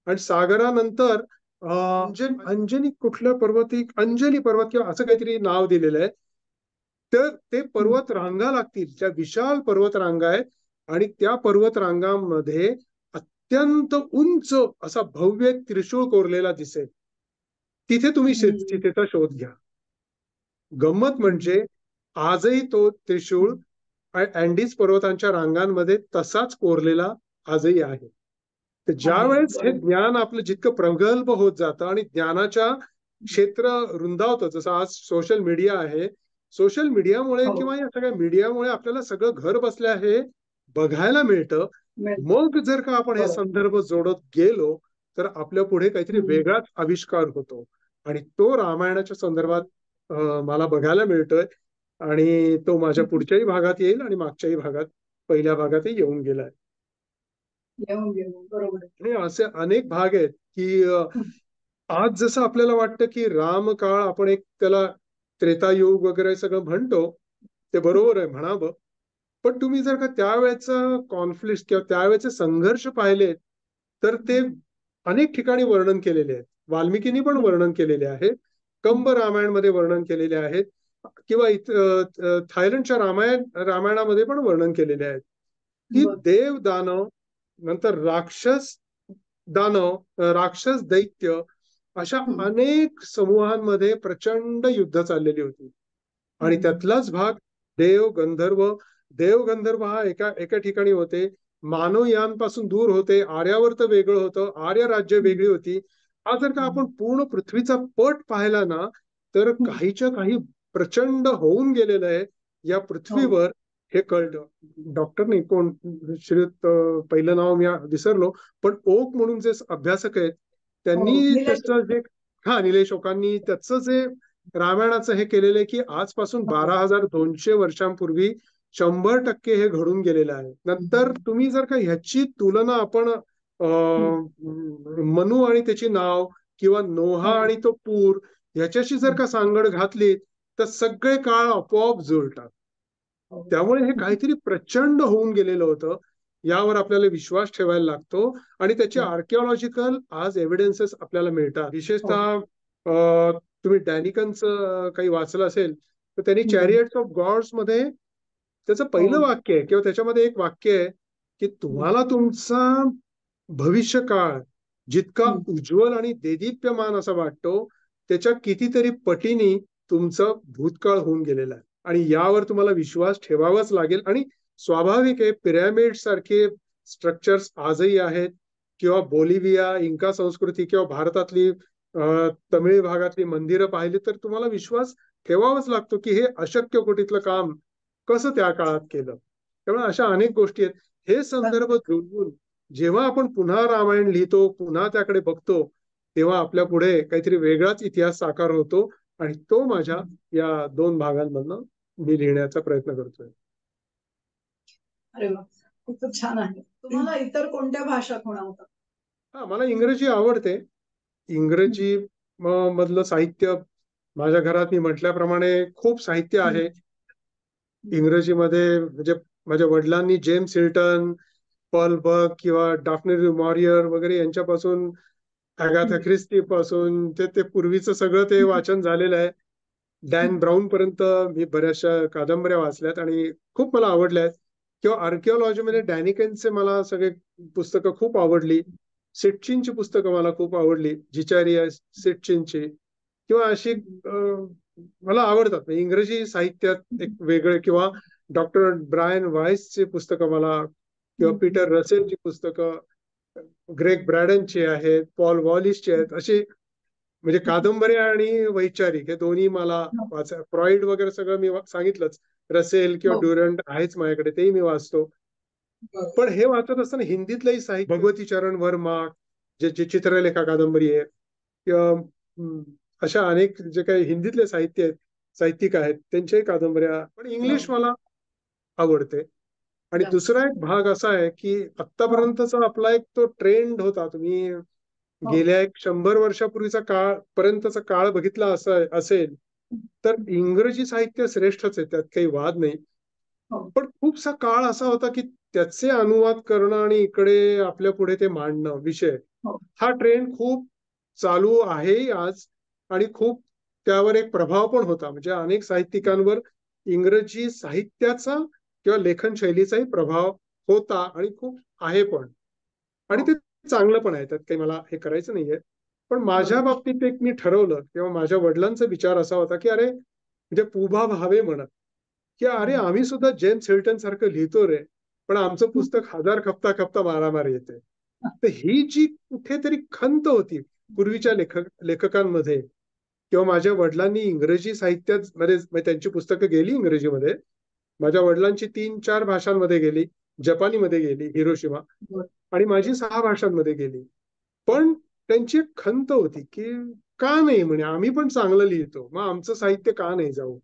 आणि सागरानंतर अंजनी कुठल्या पर्वती, अंजनी पर्वत किंवा असं काहीतरी नाव दिलेलं आहे. तर ते पर्वत रांगा लागतील, त्या विशाल पर्वत रांगा आहेत आणि त्या पर्वत रांगांमध्ये अत्यंत उंच असा भव्य त्रिशूळ कोरलेला दिसेल. तिथे तुम्ही सीतेचा शोध घ्या. गंमत म्हणजे आजही तो त्रिशूळ अँडीज पर्वतांच्या रांगांमध्ये तसाच कोरलेला आजही आहे. तर ज्या वेळेस हे ज्ञान आपलं जितकं प्रगल्भ होत जातं आणि ज्ञानाच्या क्षेत्र रुंदावतं, जसं आज सोशल मीडिया आहे, सोशल मीडियामुळे किंवा या सगळ्या मीडियामुळे आपल्याला सगळं घर बसल्या हे बघायला मिळतं. मग जर का आपण हे संदर्भ जोडत गेलो तर आपल्या पुढे काहीतरी वेगळाच आविष्कार होतो आणि तो रामायणाच्या संदर्भात मला बघायला मिळतोय आणि तो माझ्या पुढच्याही भागात येईल आणि मागच्याही भागात, पहिल्या भागातही येऊन गेलाय. बरोबर. आणि असे अनेक भाग आहेत की आज जसं आपल्याला वाटतं की रामकाळ आपण एक त्याला त्रेतायुग वगैरे सगळं म्हणतो, ते बरोबर आहे म्हणावं. पण तुम्ही जर का त्यावेळेचा कॉन्फ्लिक्ट किंवा त्यावेळेचे संघर्ष पाहिले तर ते अनेक ठिकाणी वर्णन केलेले आहेत. वाल्मिकींनी पण वर्णन केलेले आहे, कंब रामायणमध्ये वर्णन केलेले आहेत किंवा थायलंडच्या रामायणामध्ये पण वर्णन केलेले आहेत की देव दानव, नंतर राक्षस दानव, राक्षस दैत्य, अशा अनेक समूहांमध्ये प्रचंड युद्ध चाललेली होती. आणि त्यातलाच भाग देव गंधर्व. देव गंधर्व हा एका ठिकाणी होते, मानव यानपासून दूर होते, आर्यावर्त वेगळं होतं, आर्य राज्य वेगळी होती. हा जर का आपण पूर्ण पृथ्वीचा पट पाहिला ना तर काहीच्या काही प्रचंड होऊन गेलेलं आहे या पृथ्वीवर, हे कळतं. डॉक्टर नाही कोण श्रीयुत, पहिलं नाव मी विसरलो, पण ओक म्हणून जे अभ्यासक आहेत त्यांनी त्याचं जे निलेश ओकांनी त्याचं जे रामायणाचं हे केलेलं आहे की आजपासून 12,200 वर्षांपूर्वी 100% हे घडून गेलेलं आहे. नंतर तुम्ही जर का ह्याची तुलना आपण मनू आणि त्याची नाव किंवा नोहा आणि तो पूर ह्याच्याशी जर का सांगड घातली तर सगळे काळ आपोआप जुळतात. त्यामुळे हे काहीतरी प्रचंड होऊन गेलेलं होतं, यावर आपल्याला विश्वास ठेवायला लागतो आणि त्याचे आर्किओलॉजिकल आज एव्हिडन्सेस आपल्याला मिळतात. विशेषतः तुम्ही डॅनिकनचं काही वाचलं असेल तर त्यांनी चॅरियट्स ऑफ गॉड्स मध्ये त्याचं पहिलं वाक्य आहे किंवा त्याच्यामध्ये एक वाक्य आहे की तुम्हाला तुमचा भविष्य काळ जितका उज्ज्वल आणि देदीप्यमान असा वाटतो त्याच्या कितीतरी पटीने तुमचं भूतकाळ होऊन गेलेला आहे आणि यावर तुम्हाला विश्वास ठेवावाच लागेल. आणि स्वाभाविक आहे, पिरॅमिड सारखे स्ट्रक्चर्स आजही आहेत किंवा बोलिव्हिया, इंका संस्कृती किंवा भारतातली तमिळ भागातली मंदिरं पाहिली तर तुम्हाला विश्वास ठेवावाच लागतो की हे अशक्य कोटीतलं काम कसं त्या काळात केलं. त्यामुळे अशा अनेक गोष्टी आहेत. हे संदर्भ जुळवून जेव्हा आपण पुन्हा रामायण लिहितो, पुन्हा त्याकडे बघतो, तेव्हा आपल्या पुढे काहीतरी वेगळाच इतिहास साकार होतो आणि तो माझ्या या 2 भागांमधनं मी लिहिण्याचा प्रयत्न करतोय. अरे वा, खूपच छान आहे. तुम्हाला इतर कोणत्या भाषा कोण आवडतात? मला इंग्रजी आवडते. इंग्रजी मधलं साहित्य माझ्या घरात मी म्हटल्याप्रमाणे खूप साहित्य आहे इंग्रजीमध्ये. म्हणजे माझ्या वडिलांनी जेम्स हिल्टन, पॉल बक किंवा डाफने डू मॉरियर वगैरे यांच्यापासून, अगाथा ख्रिस्ती पासून ते पूर्वीचं सगळं ते वाचन झालेलं आहे. डॅन ब्राऊन पर्यंत मी बऱ्याचशा कादंबऱ्या वाचल्यात आणि खूप मला आवडल्या आहेत. किंवा आर्किओलॉजीमध्ये डॅनिकनचे मला सगळे पुस्तकं खूप आवडली. सिटचीनची पुस्तकं मला खूप आवडली, जिचारिया सिटचीनची, किंवा अशी मला आवडतात. इंग्रजी साहित्यात एक वेगळे, किंवा डॉक्टर ब्रायन व्हाईसची पुस्तकं मला, किंवा पीटर रसेलची पुस्तकं, ग्रेग ब्रॅडनची आहेत, पॉल वॉलिसची आहेत. अशी म्हणजे कादंबऱ्या आणि वैचारिक हे दोन्ही मला वाचाय. फ्रॉइड वगैरे सगळं मी सांगितलंच, रसेल किंवा ड्युरंट आहेच माझ्याकडे, तेही मी वाचतो. पण हे वाचत असताना हिंदीतलंही साहित्य, भगवती चरण वर्मा जे चित्रलेखा कादंबरी आहे, किंवा अशा अनेक जे काही हिंदीतले साहित्य आहेत, साहित्यिक आहेत, त्यांच्याही कादंबऱ्या. पण इंग्लिश मला आवडते. आणि दुसरा एक भाग असा आहे की आतापर्यंतचा आपला एक तो ट्रेंड होता, तुम्ही गेल्या एक 100 वर्षापूर्वीचा काळ पर्यंतचा काळ बघितला असेल तर इंग्रजी साहित्य श्रेष्ठच आहे, त्यात काही वाद नाही. पण खूपसा काळ असा होता की त्याचे अनुवाद करणं आणि इकडे आपल्या पुढे ते मांडणं विषय, हा ट्रेंड खूप चालू आहे आज. आणि खूप त्यावर एक प्रभाव पण होता, म्हणजे अनेक साहित्यिकांवर इंग्रजी साहित्याचा किंवा लेखन शैलीचाही प्रभाव होता आणि खूप आहे पण. आणि ते चांगलं पण आहे, त्यात काही मला हे करायचं नाहीये. पण माझ्या बाबतीत एक मी ठरवलं, किंवा माझ्या वडिलांचा विचार असा होता की अरे, म्हणजे पुभा भावे म्हणत की अरे आम्ही सुद्धा जेम्स हिल्टन सारखं लिहितो रे, पण आमचं पुस्तक 1000 खपता खपता मारामार येते. तर ही जी कुठेतरी खंत होती पूर्वीच्या लेखकांमध्ये, किंवा माझ्या वडिलांनी इंग्रजी साहित्यात मध्ये म्हणजे त्यांची पुस्तकं गेली इंग्रजीमध्ये, माझ्या वडिलांची 3-4 भाषांमध्ये गेली, जपानीमध्ये गेली हिरोशिमा, आणि माझी 6 भाषांमध्ये गेली. पण त्यांची एक खंत होती की का नाही, म्हणे आम्ही पण चांगलं लिहितो, मग आमचं साहित्य का नाही जाऊ.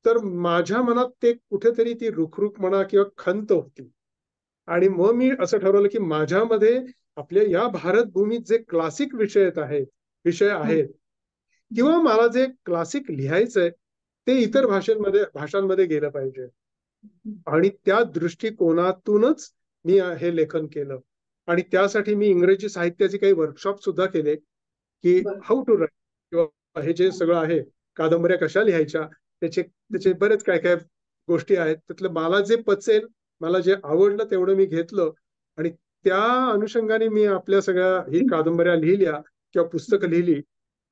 तर माझ्या मनात ते कुठेतरी ती रुखरुख म्हणा किंवा खंत होती. आणि मग मी असं ठरवलं की माझ्यामध्ये आपल्या या भारत भूमीत जे क्लासिक विषय आहेत किंवा मला जे क्लासिक लिहायचंय ते इतर भाषांमध्ये गेलं पाहिजे. आणि त्या दृष्टिकोनातूनच मी हे लेखन केलं. आणि त्यासाठी मी इंग्रजी साहित्याचे काही वर्कशॉप सुद्धा केले की हाऊ टू राईट, किंवा हे जे सगळं आहे, कादंबऱ्या कशा लिहायच्या, त्याचे बरेच काय काय गोष्टी आहेत. त्यातलं मला जे पचेल, मला जे आवडलं तेवढं मी घेतलं. आणि त्या अनुषंगाने मी आपल्या सगळ्या ही कादंबऱ्या लिहिल्या किंवा पुस्तकं लिहिली.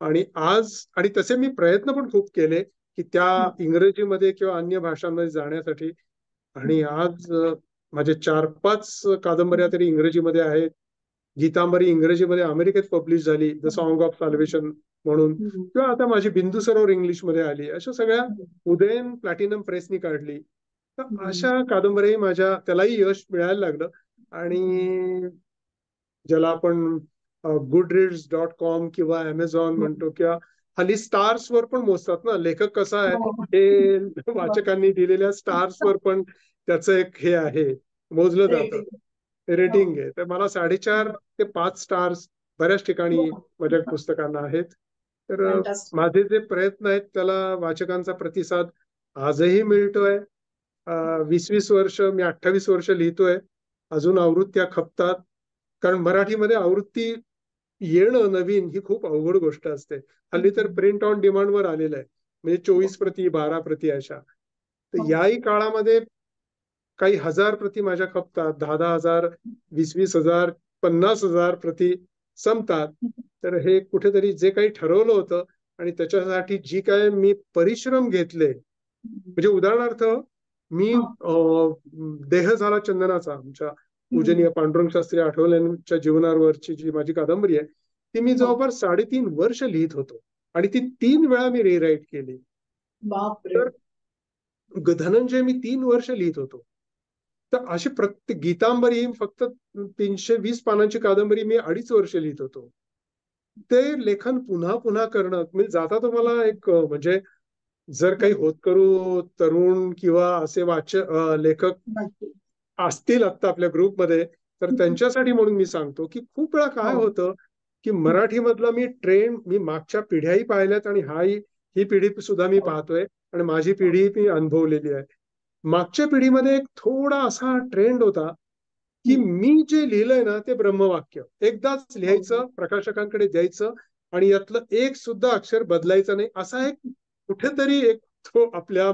आणि तसे मी प्रयत्न पण खूप केले की त्या इंग्रजीमध्ये किंवा अन्य भाषांमध्ये जाण्यासाठी. आणि आज माझे 4-5 कादंबऱ्या तरी इंग्रजीमध्ये आहेत. गीतांबरी इंग्रजीमध्ये अमेरिकेत पब्लिश झाली, द सॉंग ऑफ साल्वेशन म्हणून, किंवा आता माझी बिंदू सरोवर इंग्लिशमध्ये आली. अशा सगळ्या उदयन प्लॅटिनम प्रेसनी काढली. तर अशा कादंबऱ्याही माझ्या त्यालाही यश मिळायला लागलं. आणि ज्याला आपण goodreads.com किंवा Amazon म्हणतो, किंवा हल्ली स्टार्सवर पण मोजतात ना लेखक कसा आहे, हे वाचकांनी दिलेल्या स्टार्सवर पण त्याचं एक हे आहे, मोजलं जातं, रेटिंग आहे. तर मला 4.5 ते 5 स्टार्स बऱ्याच ठिकाणी माझ्या पुस्तकांना आहेत. तर माझे जे प्रयत्न आहेत त्याला वाचकांचा प्रतिसाद आजही मिळतोय. 20-20 वर्ष, मी 28 वर्ष लिहितोय, अजून आवृत्त्या खपतात. कारण मराठीमध्ये आवृत्ती येणं नवीन ही खूप अवघड गोष्ट असते. हल्ली तर प्रिंट ऑन डिमांडवर आलेलं आहे, म्हणजे 24 प्रती 12 प्रती अशा. तर याही काळामध्ये काही 1000 प्रती माझ्या खपतात, 10,000, 20,000, 50,000 प्रती संपतात. तर हे कुठेतरी जे काही ठरवलं होतं आणि त्याच्यासाठी जी काय मी परिश्रम घेतले, म्हणजे उदाहरणार्थ मी देह झाला चंदनाचा, आमच्या पूजनीय पांडुरंग शास्त्री आठवलेंच्या जीवनावरची जी माझी कादंबरी आहे, ती मी जवळपास 3.5 वर्ष लिहित होतो आणि ती 3 वेळा मी रिराईट केली. तर धनंजय मी 3 वर्ष लिहित होतो. तर अशी प्रत्येक गीतांबरी फक्त 320 पानांची कादंबरी मी 2.5 वर्ष लिहित होतो. ते लेखन पुन्हा पुन्हा करणं, म्हणजे जाता तुम्हाला एक म्हणजे जर काही होतकरू तरुण किंवा असे लेखक असतील आता आपल्या ग्रुपमध्ये, तर त्यांच्यासाठी म्हणून मी सांगतो की खूप वेळा काय होतं की मराठीमधला मी मागच्या पिढ्याही पाहिल्यात आणि ही पिढी सुद्धा मी पाहतोय आणि माझी पिढी मी अनुभवलेली आहे. मागच्या पिढीमध्ये एक थोडा असा ट्रेंड होता की मी जे लिहिलंय ना ते ब्रह्मवाक्य एकदाच लिहायचं, प्रकाशकांकडे द्यायचं आणि यातलं एक सुद्धा अक्षर बदलायचं नाही, असा एक कुठेतरी एक तो आपल्या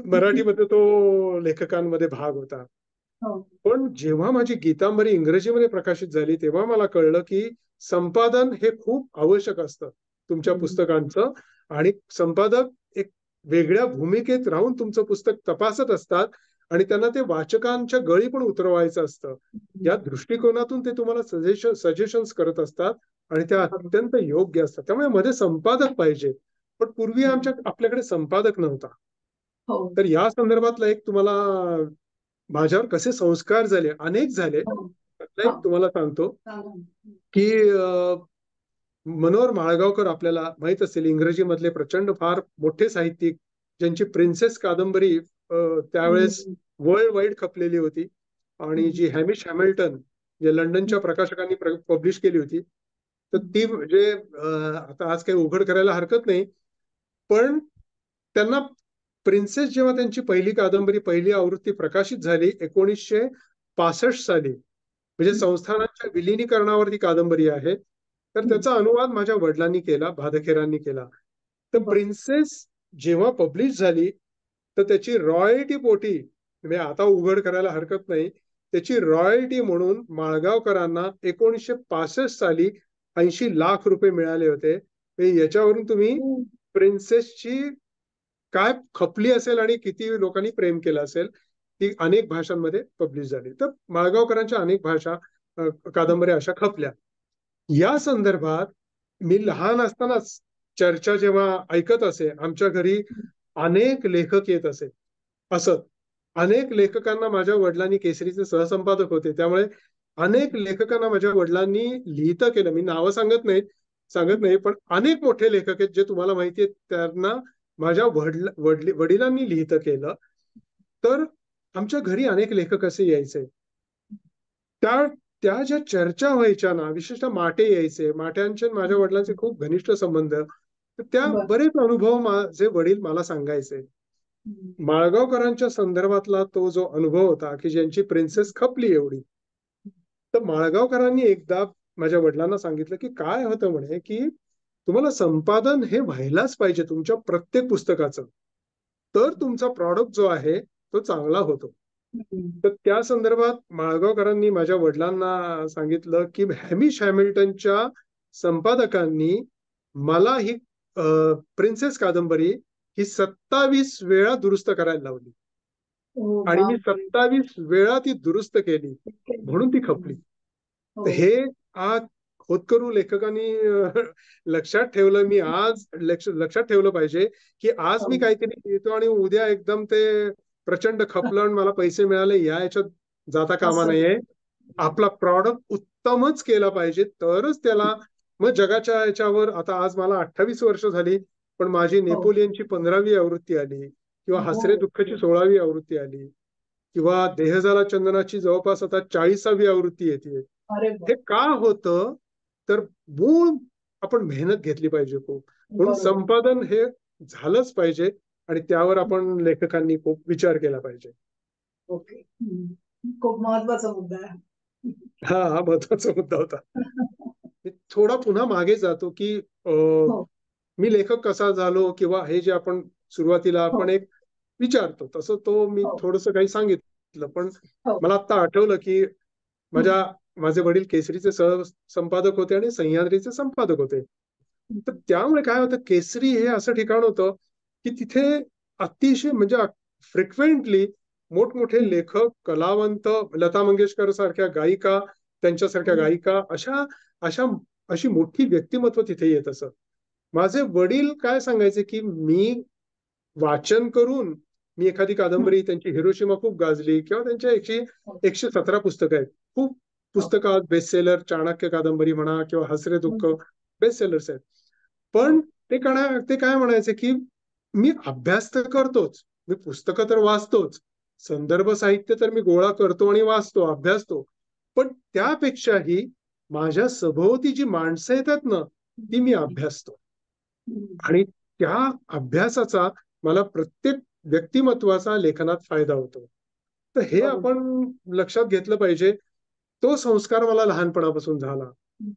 मराठीमध्ये तो लेखकांमध्ये भाग होता. पण जेव्हा माझी गीतांबरी इंग्रजीमध्ये प्रकाशित झाली तेव्हा मला कळलं की संपादन हे खूप आवश्यक असतं तुमच्या पुस्तकांचं. आणि संपादक एक वेगळ्या भूमिकेत राहून तुमचं पुस्तक तपासत असतात आणि त्यांना ते वाचकांच्या गळी पण उतरवायचं असतं. या दृष्टिकोनातून ते तुम्हाला सजेशन्स करत असतात आणि त्या अत्यंत योग्य असतात. त्यामुळे मध्ये संपादक पाहिजे, पण पूर्वी आपल्याकडे संपादक नव्हता. तर या संदर्भातला एक तुम्हाला माझ्यावर कसे संस्कार झाले, अनेक झाले, त्यातला एक तुम्हाला सांगतो की मनोहर माळगावकर आपल्याला माहित असेल, इंग्रजी मधले प्रचंड फार मोठे साहित्यिक, ज्यांची प्रिन्सेस कादंबरी त्यावेळेस वर्ल्ड वाईड खपलेली होती. आणि जी हॅमिश हॅमिल्टन जे लंडनच्या प्रकाशकांनी पब्लिश केली होती, तर ती म्हणजे आता आज काही उघड करायला हरकत नाही, पण त्यांना प्रिन्सेस जेव्हा त्यांची पहिली कादंबरी, पहिली आवृत्ती प्रकाशित झाली 1965 साली, म्हणजे संस्थानांच्या विलिनीकरणावरती कादंबरी आहे, तर त्याचा अनुवाद माझ्या वडिलांनी केला, भादखेरांनी केला. तर प्रिन्सेस जेव्हा पब्लिश झाली, तर त्याची रॉयल्टी पोटी, म्हणजे आता उघड करायला हरकत नाही, त्याची रॉयल्टी म्हणून माळगावकरांना 1965 साली 80 लाख रुपये मिळाले होते. याच्यावरून तुम्ही प्रिन्सेसची काय खपली असेल आणि किती लोकांनी प्रेम केलं असेल. ती अनेक भाषांमध्ये पब्लिश झाली. तर माळगावकरांच्या अनेक भाषा कादंबऱ्या अशा खपल्या. या संदर्भात मी लहान असतानाच चर्चा जेव्हा ऐकत असे, आमच्या घरी अनेक लेखक येत असे. असत अनेक लेखकांना माझ्या वडिलांनी, केसरीचे सहसंपादक होते, त्यामुळे अनेक लेखकांना माझ्या वडिलांनी लिहितं केलं. मी नावं सांगत नाही, पण अनेक मोठे लेखक आहेत जे तुम्हाला माहिती आहेत, त्यांना माझ्या वडिलांनी लिहितं केलं. तर आमच्या घरी अनेक लेखक असे यायचे. त्या ज्या चर्चा व्हायच्या ना, विशेषतः माटे यायचे, माट्यांचे माझ्या वडिलांचे खूप घनिष्ठ संबंध, तर त्या बरेच अनुभव माझे वडील मला सांगायचे. माळगावकरांच्या संदर्भातला तो जो अनुभव होता की ज्यांची प्रिन्सेस खपली एवढी, तर माळगावकरांनी एकदा माझ्या वडिलांना सांगितलं की काय होतं म्हणे, की तुम्हाला संपादन हे व्हायलाच पाहिजे तुमच्या प्रत्येक पुस्तकाचं, तर तुमचा प्रॉडक्ट जो आहे तो चांगला होतो. तर त्या संदर्भात माळगावकरांनी माझ्या वडिलांना सांगितलं की हॅमिश हॅमिल्टनच्या संपादकांनी मला ही प्रिन्सेस कादंबरी ही 27 वेळा दुरुस्त करायला लावली, आणि मी 27 वेळा ती दुरुस्त केली, म्हणून ती खपली. हे आज होतकरू लेखकांनी लक्षात ठेवलं. मी आज लक्षात ठेवलं पाहिजे की आज मी काहीतरी लिहितो आणि उद्या एकदम ते प्रचंड खपलं आणि मला पैसे मिळाले या याच्यात जाता कामा नये. आपला प्रॉडक्ट उत्तमच केला पाहिजे, तरच त्याला मग जगाच्या याच्यावर. आता आज मला 28 वर्ष झाली, पण माझी नेपोलियनची 15वी आवृत्ती आली, किंवा हसरे दुःखची 16वी आवृत्ती आली, किंवा देहजाला चंदनाची जवळपास आता 40वी आवृत्ती येते. हे का होतं, तर मूळ आपण मेहनत घेतली पाहिजे खूप, म्हणून संपादन हे झालंच पाहिजे आणि त्यावर आपण लेखकांनी खूप विचार केला पाहिजे. ओके, खूप महत्वाचा मुद्दा आहे. हा महत्वाचा मुद्दा होता. मी थोडा पुन्हा मागे जातो की मी लेखक कसा झालो, किंवा हे जे आपण सुरुवातीला आपण एक विचारतो तसं, तो मी थोडस काही सांगितलं. पण मला आता आठवलं की माझे वडील केसरीचे सहसंपादक होते आणि सह्याद्रीचे संपादक होते. तर त्यामुळे काय होतं, केसरी हे असं ठिकाण होतं की तिथे अतिशय म्हणजे फ्रिक्वेंटली मोठमोठे लेखक, कलावंत, लता मंगेशकर सारख्या गायिका, त्यांच्यासारख्या गायिका, अशी मोठी व्यक्तिमत्व तिथे येत असत. माझे वडील काय सांगायचे की मी वाचन करून, मी एखादी कादंबरी, त्यांची हिरोशिमा खूप गाजली, किंवा त्यांच्या 117 पुस्तकं आहेत, खूप पुस्तकात बेस्ट सेलर, चाणक्य कादंबरी म्हणा किंवा हसरे दुःख बेस्ट सेलर्स आहेत. पण ते काय म्हणायचे की मी अभ्यास तर करतोच, मी पुस्तकं तर वाचतोच, संदर्भ साहित्य तर मी गोळा करतो आणि वाचतो, अभ्यासतो, पण त्यापेक्षाही माझ्या सभोवती जी माणसं येतात ना, ती मी अभ्यासतो. आणि त्या अभ्यासाचा मला प्रत्येक व्यक्तिमत्वाचा लेखनात फायदा होतो. तर हे आपण लक्षात घेतलं पाहिजे. तो संस्कार मला लहानपणापासून झाला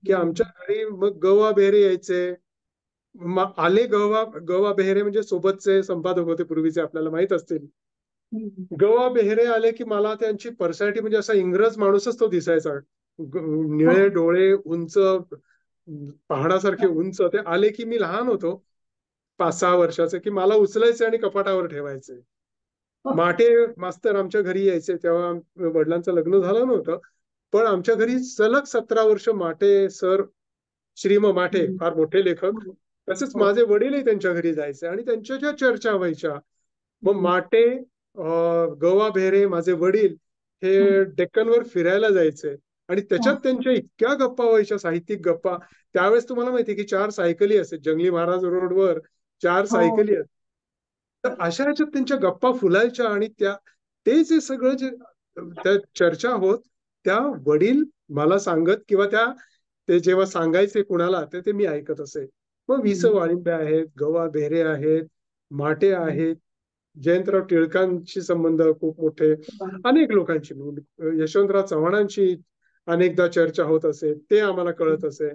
की आमच्या घरी मग गवा बेहरे यायचे. आले गवा बेहरे म्हणजे सोबतचे संपादक होते पूर्वीचे, आपल्याला माहित असतील. गवा बेहरे आले की मला त्यांची पर्सनॅलिटी म्हणजे असा इंग्रज माणूसच तो दिसायचा. निळे डोळे, उंच, पहाडासारखे उंच. ते आले की मी लहान होतो, 5-6 वर्षाचे, की मला उचलायचे आणि कपाटावर ठेवायचे. माटे मास्तर आमच्या घरी यायचे, तेव्हा वडिलांचं लग्न झालं नव्हतं, पण आमच्या घरी सलग 17 वर्ष माटे सर, श्रीम माटे फार मोठे लेखक, तसेच माझे वडीलही त्यांच्या घरी जायचे आणि त्यांच्या ज्या चर्चा व्हायच्या. मग माटे, गवा बेहरे, माझे वडील हे डेक्कनवर फिरायला जायचे आणि त्याच्यात त्यांच्या इतक्या गप्पा व्हायच्या, साहित्यिक गप्पा. त्यावेळेस तुम्हाला माहिती की 4 सायकली असते, जंगली महाराज रोडवर 4 सायकली असतात. तर अशा ह्याच्यात त्यांच्या गप्पा फुलायच्या आणि ते जे सगळं जे त्या चर्चा होत, त्या वडील मला सांगत किंवा ते जेव्हा सांगायचे कुणाला ते मी ऐकत असे. मग वि.स. वाळिंबे आहेत, ग.वा. बेहरे आहेत, माटे आहेत, जयंतराव टिळकांशी संबंध खूप मोठे, अनेक लोकांची, यशवंतराव चव्हाणांची अनेकदा चर्चा होत असे, ते आम्हाला कळत असे,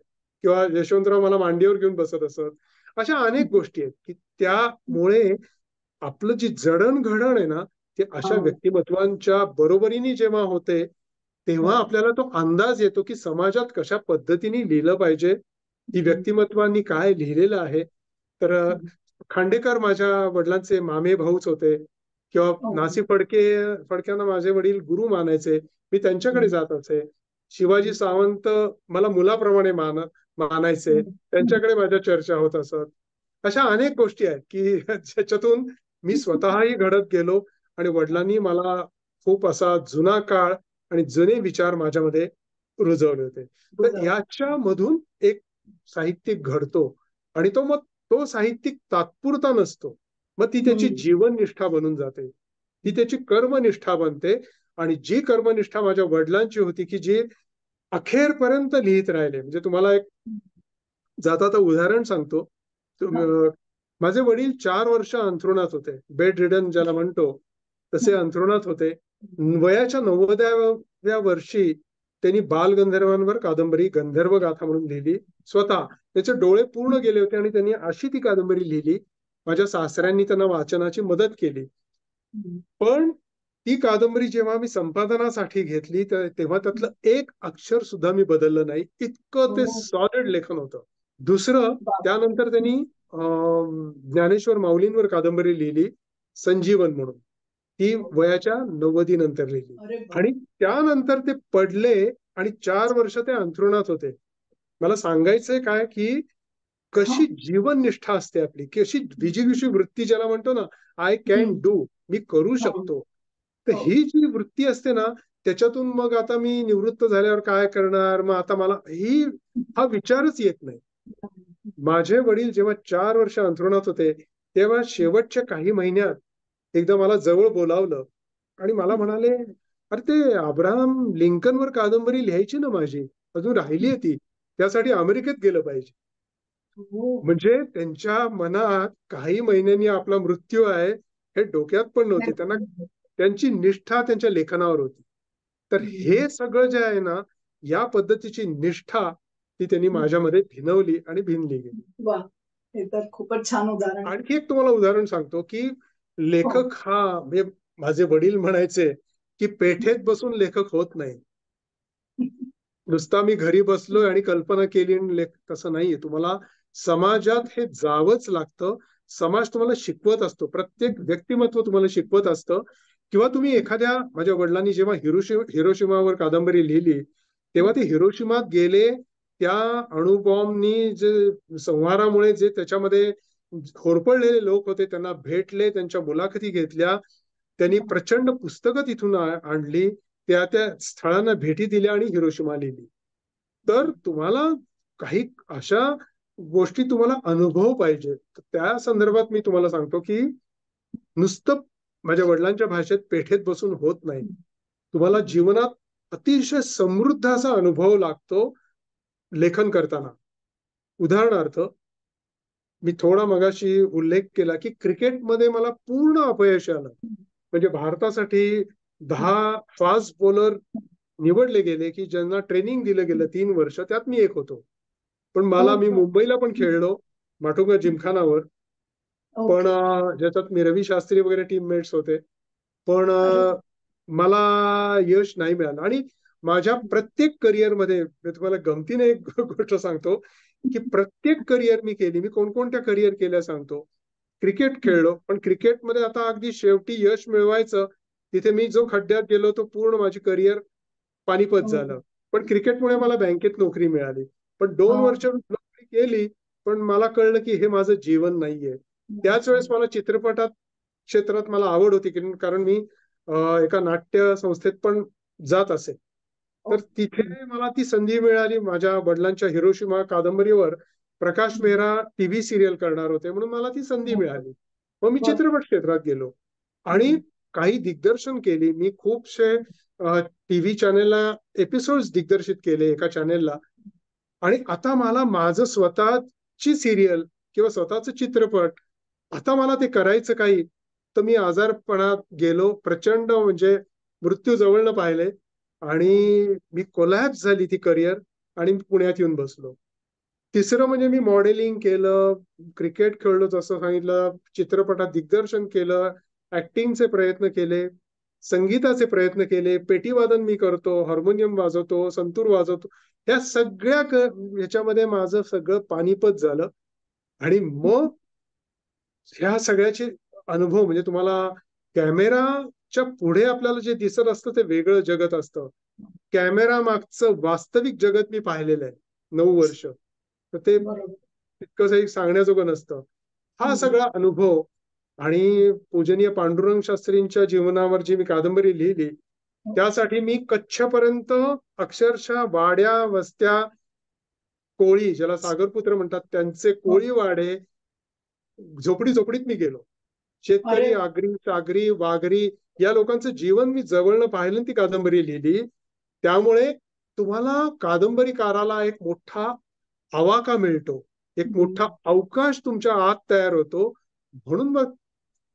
किंवा यशवंतराव मला मांडीवर घेऊन बसत असत. अशा अनेक गोष्टी आहेत की त्यामुळे आपलं जी जडणघडण आहे ना, ते अशा व्यक्तिमत्वांच्या बरोबरीने जेव्हा होते, तेव्हा आपल्याला तो अंदाज येतो की समाजात कशा पद्धतीने लिहिलं पाहिजे, ती व्यक्तिमत्वांनी काय लिहिलेलं आहे. तर खांडेकर माझ्या वडिलांचे मामे भाऊच होते, किंवा नासी फडक्यांना माझे वडील गुरु मानायचे, मी त्यांच्याकडे जात असे. शिवाजी सावंत मला मुलाप्रमाणे मानायचे, त्यांच्याकडे माझ्या चर्चा होत असत. अशा अनेक गोष्टी आहेत की ज्याच्यातून मी स्वतःही घडत गेलो, आणि वडिलांनी मला खूप असा जुना काळ आणि जुने विचार माझ्यामध्ये रुजवले होते. तर याच्यामधून एक साहित्यिक घडतो, आणि मग तो साहित्यिक तात्पुरता नसतो, मग ती त्याची जीवननिष्ठा बनून जाते, ती त्याची कर्मनिष्ठा बनते. आणि जी कर्मनिष्ठा माझ्या वडिलांची होती की जी अखेरपर्यंत लिहित राहिले. म्हणजे तुम्हाला एक जाता उदाहरण सांगतो. माझे वडील 4 वर्ष अंथरुणात होते, बेड रिडन ज्याला म्हणतो तसे अंथरुणात होते. वयाच्या 90व्या वर्षी त्यांनी बालगंधर्वांवर कादंबरी गंधर्व गाथा म्हणून लिहिली स्वतः. त्याचे डोळे पूर्ण गेले होते आणि त्यांनी अशी ती कादंबरी लिहिली. माझ्या सासऱ्यांनी त्यांना वाचनाची मदत केली. पण ती कादंबरी जेव्हा मी संपादनासाठी घेतली, तेव्हा त्यातलं एक अक्षर सुद्धा मी बदललं नाही, इतकं ते सॉलिड लेखन होतं. दुसरं, त्यानंतर त्यांनी ज्ञानेश्वर माऊलींवर कादंबरी लिहिली, संजीवन म्हणून. ती वयाच्या 90 नंतर लिहिली, आणि त्यानंतर ते पडले आणि 4 वर्ष ते अंथरुणात होते. मला सांगायचंय काय की कशी जीवननिष्ठा असते आपली, कशी विजिगीषू वृत्ती ज्याला म्हणतो ना, आय कॅन डू, मी करू शकतो. तर ही जी वृत्ती असते ना, त्याच्यातून मग आता मी निवृत्त झाल्यावर काय करणार, मग आता मला हा विचारच येत नाही. माझे वडील जेव्हा 4 वर्ष अंथरुणात होते, तेव्हा शेवटच्या काही महिन्यात एकदा मला जवळ बोलावलं आणि मला म्हणाले, अरे ते अब्राहम लिंकनवर कादंबरी लिहायची ना माझी, अजून राहिली आहे ती, त्यासाठी अमेरिकेत गेलं पाहिजे. म्हणजे त्यांच्या मनात काही महिन्यांनी आपला मृत्यू आहे हे डोक्यात पण नव्हते. त्यांना त्यांची निष्ठा त्यांच्या लेखनावर होती. तर हे सगळं जे आहे ना, या पद्धतीची निष्ठा ती त्यांनी माझ्यामध्ये भिनवली आणि भिनली गेली. वा, हे तर खूपच छान उदाहरण. आणखी एक तुम्हाला उदाहरण सांगतो की लेखक हा, म्हणजे माझे वडील म्हणायचे की पेठेत बसून लेखक होत नाही. नुसता मी घरी बसलोय आणि कल्पना केली आणि तसं नाहीये. तुम्हाला समाजात हे जावंच लागतं. समाज तुम्हाला शिकवत असतो, प्रत्येक व्यक्तिमत्व तुम्हाला शिकवत असतं. किंवा तुम्ही एखाद्या, माझ्या वडिलांनी जेव्हा हिरोशिमावर कादंबरी लिहिली, तेव्हा ते हिरोशिमात गेले, त्या अणुबॉम्बनी जे संहारामुळे जे त्याच्यामध्ये होरपळलेले लोक होते त्यांना भेटले, त्यांच्या मुलाखती घेतल्या, त्यांनी प्रचंड पुस्तकं तिथून आणली, त्या स्थळांना भेटी दिल्या आणि हिरोशिमा लिहिली. तर तुम्हाला काही अशा गोष्टी, तुम्हाला अनुभव पाहिजे. त्या संदर्भात मी तुम्हाला सांगतो की नुसतं माझ्या वडिलांच्या भाषेत पेठेत बसून होत नाही. तुम्हाला जीवनात अतिशय समृद्ध असा अनुभव लागतो लेखन करताना. उदाहरणार्थ, मी थोडा मगाशी उल्लेख केला की क्रिकेटमध्ये मला पूर्ण अपयश आलं. म्हणजे भारतासाठी 10 फास्ट बॉलर निवडले गेले की ज्यांना ट्रेनिंग दिलं गेलं 3 वर्ष, त्यात मी एक होतो. पण मी मुंबईला पण खेळलो माटुंगा जिमखानावर, पण ज्याच्यात मी रवी शास्त्री वगैरे टीममेट्स होते, पण मला यश नाही मिळालं. आणि माझ्या प्रत्येक करिअरमध्ये मी तुम्हाला गमतीने एक गोष्ट सांगतो की प्रत्येक करिअर मी केली, मी कोणकोणत्या करिअर केल्या सांगतो. क्रिकेट खेळलो, पण क्रिकेटमध्ये आता अगदी शेवटी यश मिळवायचं, तिथे मी जो खड्ड्यात गेलो तो पूर्ण माझी करिअर पानिपत झालं. पण क्रिकेटमुळे मला बँकेत नोकरी मिळाली. पण 2 वर्ष नोकरी केली, पण मला कळलं की हे माझं जीवन नाहीये. त्याच वेळेस मला चित्रपटात क्षेत्रात मला आवड होती, कारण मी एका नाट्य संस्थेत पण जात असे. तर तिथे मला ती संधी मिळाली. माझ्या वडिलांच्या Hiroshima कादंबरीवर Prakash Mehra TV serial करणार होते, म्हणून मला ती संधी मिळाली. मग मी चित्रपट क्षेत्रात गेलो. आणि काही दिग्दर्शन केली. मी खूपशे टीव्ही चॅनेलला एपिसोड्स दिग्दर्शित केले एका चॅनेलला. आणि आता मला माझं स्वतःची सिरियल किंवा स्वतःच चित्रपट, आता मला ते करायचं काही, तर मी आजारपणात गेलो. प्रचंड म्हणजे मृत्यू जवळनं पाहिले आणि मी कोलॅप्स झाली ती करिअर आणि मी पुण्यात येऊन बसलो. तिसरं म्हणजे मी मॉडेलिंग केलं, क्रिकेट खेळलो जसं सांगितलं, चित्रपटात दिग्दर्शन केलं, ऍक्टिंगचे प्रयत्न केले, संगीताचे प्रयत्न केले, पेटीवादन मी करतो, हार्मोनियम वाजवतो, संतूर वाजवतो. या सगळ्या ह्याच्यामध्ये माझं सगळं पानिपत झालं. आणि मग ह्या सगळ्याचे अनुभव म्हणजे तुम्हाला कॅमेराच्या पुढे आपल्याला जे दिसत असतं ते वेगळं जगत असतं. कॅमेरा मागचं वास्तविक जगत मी पाहिलेलं आहे 9 वर्ष. तर ते बरोबर. तितकंसं सांगण्याजोगं नसतं. हा सगळा अनुभव आणि पूजनीय पांडुरंग शास्त्रींच्या जीवनावर जी मी कादंबरी लिहिली, त्यासाठी मी कच्छपर्यंत अक्षरशः वाड्या वस्त्या, कोळी ज्याला सागरपुत्र म्हणतात त्यांचे कोळी वाडे, झोपडी झोपडीत मी गेलो. शेतकरी, अरे आगरी, सागरी, वाघरी या लोकांचं जीवन मी जवळनं पाहिलं, ती कादंबरी लिहिली. त्यामुळे तुम्हाला कादंबरीकाराला एक मोठा आवाका मिळतो, एक मोठा अवकाश तुमच्या आत तयार होतो. म्हणून मग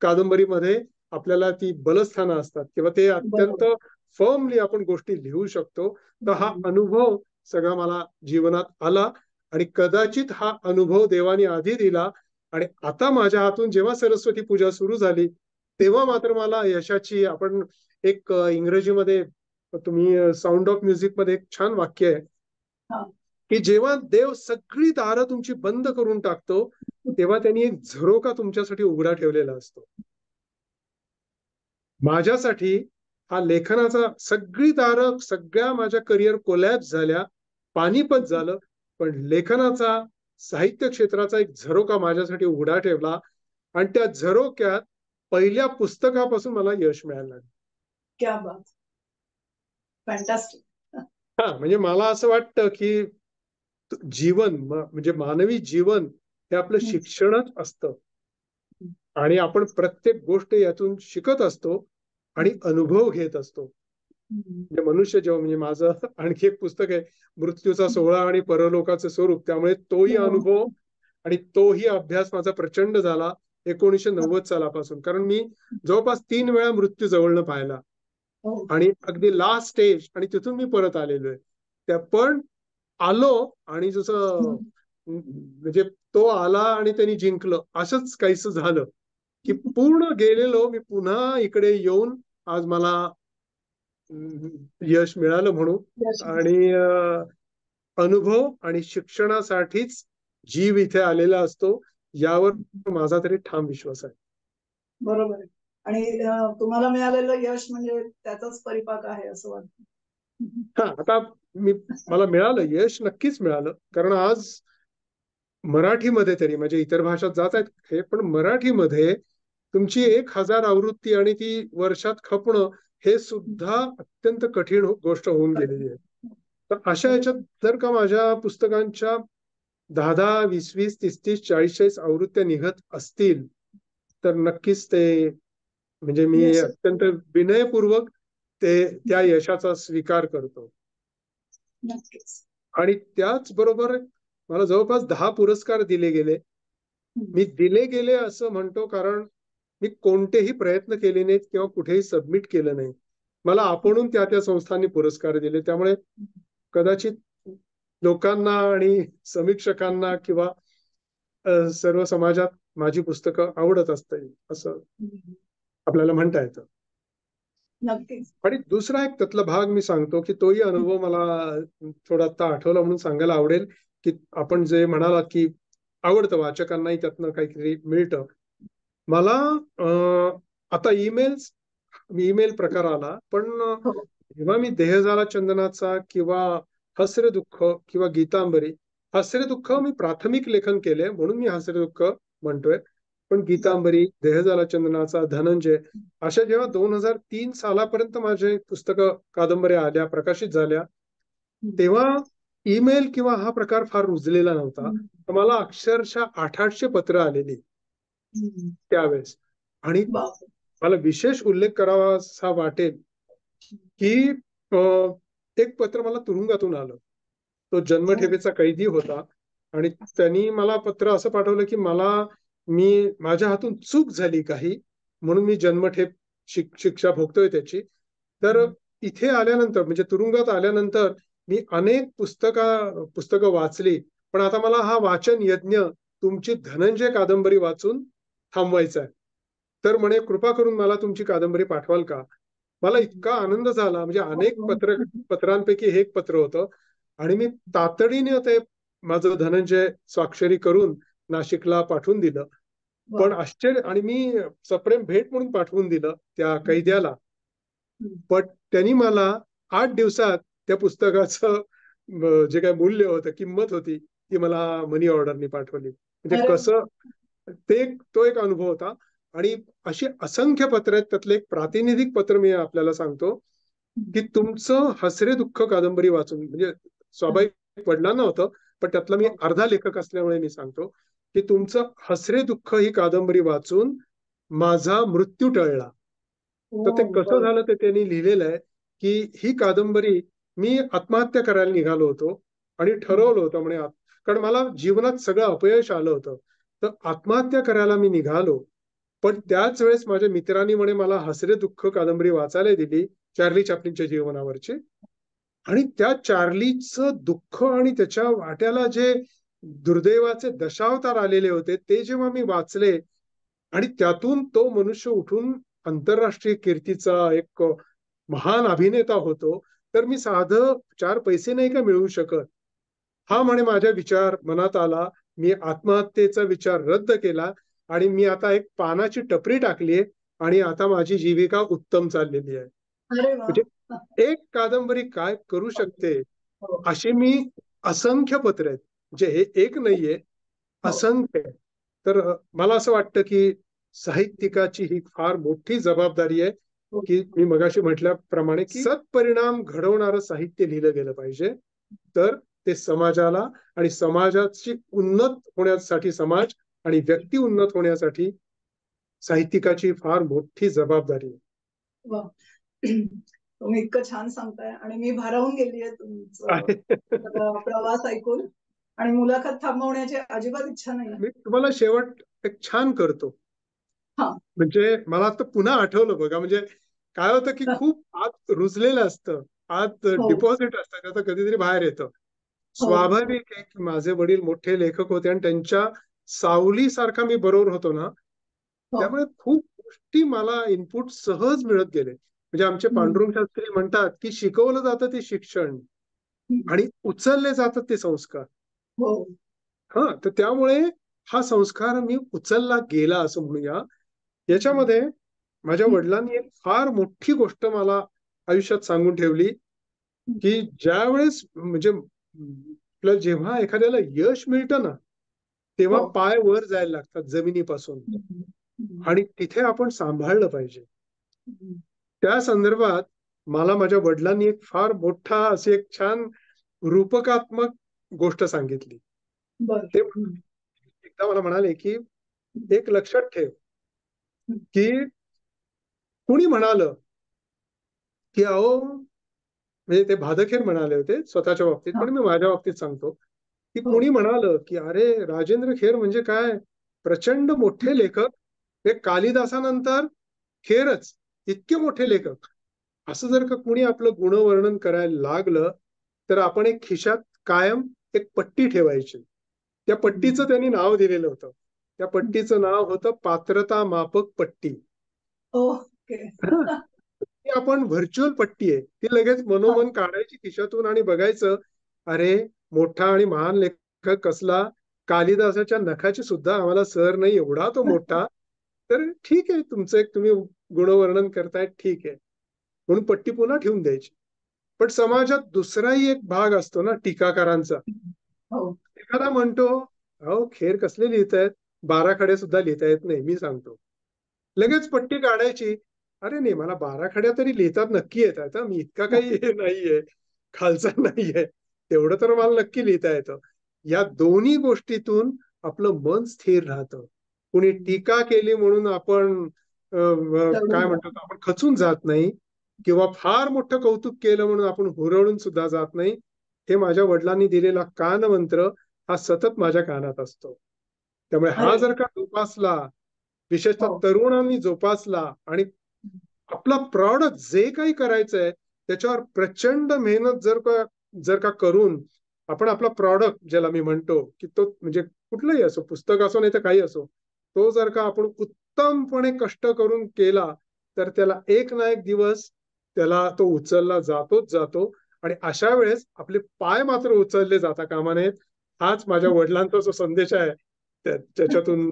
कादंबरीमध्ये आपल्याला ती बलस्थानं असतात किंवा ते अत्यंत बरोबर. फर्मली आपण गोष्टी लिहू शकतो. तर हा अनुभव सगळा मला जीवनात आला आणि कदाचित हा अनुभव देवाने आधी दिला आणि आता माझ्या हातून जेव्हा सरस्वती पूजा सुरू झाली तेव्हा मात्र मला यशाची, आपण एक इंग्रजीमध्ये तुम्ही साऊंड ऑफ म्युझिक मध्ये एक छान वाक्य आहे हा. की जेव्हा देव सगळी दारं तुमची बंद करून टाकतो तेव्हा त्यांनी एक झरोका तुमच्यासाठी उघडा ठेवलेला असतो. माझ्यासाठी हा लेखनाचा सगळी दारं, सगळ्या माझ्या करिअर कोलॅप्स झाल्या, पानिपत झालं, पण लेखनाचा, साहित्य क्षेत्राचा एक झरोका माझ्यासाठी उघडा ठेवला आणि त्या झरोक्यात पहिल्या पुस्तकापासून मला यश मिळालं. क्या बात. फॅन्टास्टिक. हा, म्हणजे मला असं वाटतं की जीवन म्हणजे मानवी जीवन हे आपलं शिक्षणच असतं आणि आपण प्रत्येक गोष्ट यातून शिकत असतो आणि अनुभव घेत असतो. म्हणजे मनुष्य जेव्हा, म्हणजे माझं आणखी एक पुस्तक आहे मृत्यूचा सोहळा आणि परलोकाचं स्वरूप, त्यामुळे तोही अनुभव आणि तोही अभ्यास माझा प्रचंड झाला 1990 सालापासून. कारण मी जवळपास 3 वेळा मृत्यू जवळनं पाहिला आणि अगदी लास्ट स्टेज आणि तिथून मी परत आलेलो आहे. त्या पण आलो आणि जसं म्हणजे तो आला आणि त्यांनी जिंकलं असंच काहीसं झालं की पूर्ण गेलेलो मी पुन्हा इकडे येऊन आज मला यश मिळालं म्हणून. आणि अनुभव आणि शिक्षणासाठीच जीव इथे आलेला असतो यावर माझा तरी ठाम विश्वास आहे. बरोबर आहे. आणि तुम्हाला मिळालेलं यश म्हणजे त्याचाच परिपाक आहे असं वाटतं. हा, आता मला मिळालं यश, नक्कीच मिळालं. कारण आज मराठीमध्ये तरी, म्हणजे इतर भाषात जात आहेत हे, पण मराठीमध्ये तुमची 1000 आवृत्ती आणि ती वर्षात खपणं हे सुद्धा अत्यंत कठीण गोष्ट होऊन गेलेली आहे. तर अशा याच्यात जर का माझ्या पुस्तकांच्या 10-10, 20-20, 30-30, 40-40 आवृत्त्या निघत असतील तर नक्कीच ते, म्हणजे मी अत्यंत विनयपूर्वक त्या यशाचा स्वीकार करतो. आणि त्याचबरोबर मला जवळपास 10 पुरस्कार दिले गेले. मी दिले गेले असं म्हणतो कारण मी कोणतेही प्रयत्न केले नाहीत किंवा कुठेही सबमिट केलं नाही. मला आपणून त्या त्या संस्थांनी पुरस्कार दिले. त्यामुळे कदाचित लोकांना आणि समीक्षकांना किंवा सर्व समाजात माझी पुस्तकं आवडत असतील असं आपल्याला म्हणता येतं. नक्कीच. आणि दुसरा एक त्यातला भाग मी सांगतो की तोही अनुभव मला थोडा आता आठवला म्हणून सांगायला आवडेल की आपण जे म्हणालात की आवडतं वाचकांनाही त्यातनं काहीतरी मिळतं. मला आता ईमेल प्रकार आला, पण जेव्हा मी देह झाला चंदनाचा किंवा हसरे दुःख किंवा गीतांबरी, हसरे दुःख मी प्राथमिक लेखन केले म्हणून मी हसरे दुःख म्हणतोय, पण गीतांबरी, देह झाला चंदनाचा, धनंजय अशा जेव्हा 2003 सालापर्यंत माझे पुस्तकं, कादंबऱ्या आल्या, प्रकाशित झाल्या, तेव्हा ईमेल किंवा हा प्रकार फार रुजलेला नव्हता. तर मला अक्षरशः 800 पत्र आलेली त्यावेळेस. आणि मला विशेष उल्लेख करावासा वाटेल की एक पत्र मला तुरुंगातून आलं. तो जन्मठेपेचा कैदी होता आणि त्यांनी मला पत्र असं पाठवलं की माझ्या हातून चूक झाली काही, म्हणून मी जन्मठेप शिक्षा भोगतोय त्याची. तर इथे आल्यानंतर म्हणजे तुरुंगात आल्यानंतर मी अनेक पुस्तकं वाचली, पण आता मला हा वाचन यज्ञ तुमची धनंजय कादंबरी वाचून थांबवायचा आहे. तर म्हणे कृपा करून मला तुमची कादंबरी पाठवाल का? मला इतका आनंद झाला, म्हणजे अनेक पत्रांपैकी हे एक पत्र होतं आणि मी तातडीने ते माझं धनंजय स्वाक्षरी करून नाशिकला पाठवून दिलं. पण आश्चर्य, आणि मी सप्रेम भेट म्हणून पाठवून दिलं त्या कैद्याला. पण त्यांनी मला 8 दिवसात त्या पुस्तकाचं जे काही मूल्य होतं, किंमत होती, ती मला मनी ऑर्डरनी पाठवली. म्हणजे कसं तो एक अनुभव होता. आणि अशी असंख्य पत्र आहेत, त्यातलं एक प्रातिनिधिक पत्र मी आपल्याला सांगतो की तुमचं हसरे दुःख कादंबरी वाचून, म्हणजे स्वाभाविक वडिलांना होतं, पण त्यातला मी अर्धा लेखक असल्यामुळे मी सांगतो की तुमचं हसरे दुःख ही कादंबरी वाचून माझा मृत्यू टळला. तर ते कसं झालं ते त्यांनी लिहिलेलं आहे की ही कादंबरी, मी आत्महत्या करायला निघालो होतो आणि ठरवलं होतं म्हणे, कारण मला जीवनात सगळं अपयश आलं होतं, तर आत्महत्या करायला मी निघालो. पण त्याच वेळेस माझ्या मित्रांनी म्हणे मला हसरे दुःख कादंबरी वाचायला दिली, चार्ली चॅप्लिनच्या जीवनावरची. आणि त्या चार्लीचं दुःख आणि त्याच्या वाट्याला जे दुर्दैवाचे दशावतार आलेले होते ते जेव्हा मी वाचले, आणि त्यातून तो मनुष्य उठून आंतरराष्ट्रीय कीर्तीचा एक महान अभिनेता होतो, तर मी साधं 4 पैसे नाही का मिळवू शकत? हा म्हणे माझ्या विचार मनात आला. मी आत्महत्येचा विचार रद्द केला आणि मी आता एक पानाची टपरी टाकलीये आणि आता माझी जीविका उत्तम चाललेली आहे. म्हणजे एक कादंबरी काय करू शकते, अशी मी असंख्य पत्र आहेत, म्हणजे हे एक नाहीये, असंख्य. तर मला असं वाटतं की साहित्यिकाची ही फार मोठी जबाबदारी आहे की मी मगाशी म्हटल्याप्रमाणे की सत्परिणाम घडवणारं साहित्य लिहिलं गेलं पाहिजे. तर ते समाजाला आणि समाजाची उन्नत होण्यासाठी, समाज आणि व्यक्ती उन्नत होण्यासाठी साहित्यिकाची फार मोठी जबाबदारी आहे. तुम्ही इतकं छान सांगताय आणि मी भारावून गेलीये तुमचं प्रवास ऐकून, आणि मुलाखत थांबवण्याची अजिबात इच्छा नाही. मी तुम्हाला शेवट एक छान करतो. म्हणजे मला आता पुन्हा आठवलं बघा, म्हणजे काय होतं की खूप आत रुजलेलं असतं, आत डिपॉझिट असतं, त्याचं कधीतरी बाहेर येतं. स्वाभाविक आहे की माझे वडील मोठे लेखक होते आणि त्यांच्या सावलीसारखा मी बरोबर होतो ना, त्यामुळे खूप गोष्टी मला इनपुट सहज मिळत गेले. म्हणजे आमचे पांडुरंग शास्त्री म्हणतात की शिकवलं जातं ते शिक्षण आणि उचलले जातात ते संस्कार. हा, तर त्यामुळे हा संस्कार मी उचलला गेला असं म्हणूया. याच्यामध्ये माझ्या वडिलांनी एक फार मोठी गोष्ट मला आयुष्यात सांगून ठेवली की ज्यावेळेस म्हणजे आपल्याला जेव्हा एखाद्याला यश मिळतं ना, तेव्हा पाय वर जायला लागतात जमिनीपासून, आणि तिथे आपण सांभाळलं पाहिजे. त्या संदर्भात मला माझ्या वडिलांनी एक फार मोठा अशी एक छान रूपकात्मक गोष्ट सांगितली. ते एकदा मला म्हणाले की एक लक्षात ठेव की कुणी म्हणालं की अहो, म्हणजे ते भादखेर म्हणाले होते स्वतःच्या बाबतीत, पण मी माझ्या बाबतीत सांगतो की कुणी म्हणालं की अरे राजेंद्र खेर म्हणजे काय प्रचंड मोठे लेखक, हे कालिदासानंतर खेरच इतके मोठे लेखक. असं जर का कुणी आपलं गुणवर्णन करायला लागलं तर आपण एक खिशात कायम एक पट्टी ठेवायची. त्या पट्टीचं त्यांनी नाव दिलेलं होतं. त्या पट्टीचं नाव होतं पात्रता मापक पट्टी. ती आपण व्हर्च्युअल पट्टी आहे, ती लगेच मनोमन काढायची खिशातून आणि बघायचं, अरे मोठा आणि महान लेखक कसला, कालिदासाच्या नखाची सुद्धा आम्हाला सर नाही एवढा तो मोठा. तर ठीक आहे, तुमचं एक तुम्ही गुणवर्णन करताय, ठीक आहे, म्हणून पट्टी पुन्हा ठेवून द्यायची. पण समाजात दुसराही एक भाग असतो ना टीकाकारांचा. एखादा म्हणतो अहो खेर कसले लिहितायत, 12 खडे सुद्धा लिहिता येत नाही. मी सांगतो लगेच पट्टी काढायची, अरे नाही मला 12 खड्या तरी लिहितात नक्की येतात, मी इतका काही हे नाहीये, खालचा नाहीये, तेवढं तर मला नक्की लिहिता येतं. या दोन्ही गोष्टीतून आपलं मन स्थिर राहतं. कुणी टीका केली म्हणून आपण काय म्हणतात आपण खचून जात नाही, किंवा फार मोठं कौतुक केलं म्हणून आपण हुरळून सुद्धा जात नाही. हे माझ्या वडिलांनी दिलेला कानमंत्र हा सतत माझ्या कानात असतो. त्यामुळे हा जर का जोपासला, विशेषतः तरुणांनी जोपासला, आणि आपला प्रॉडक्ट जे काही करायचंय त्याच्यावर प्रचंड मेहनत जर का करून आपण आपला प्रॉडक्ट, ज्याला मी म्हणतो की तो म्हणजे कुठलंही असो, पुस्तक असो नाही तर काही असो, तो जर का आपण उत्तमपणे कष्ट करून केला तर त्याला एक ना एक दिवस त्याला तो उचलला जातोच जातो. आणि अशा वेळेस आपले पाय मात्र उचलले जाता कामा नयेत. हाच माझ्या वडिलांचा जो संदेश आहे त्याच्यातून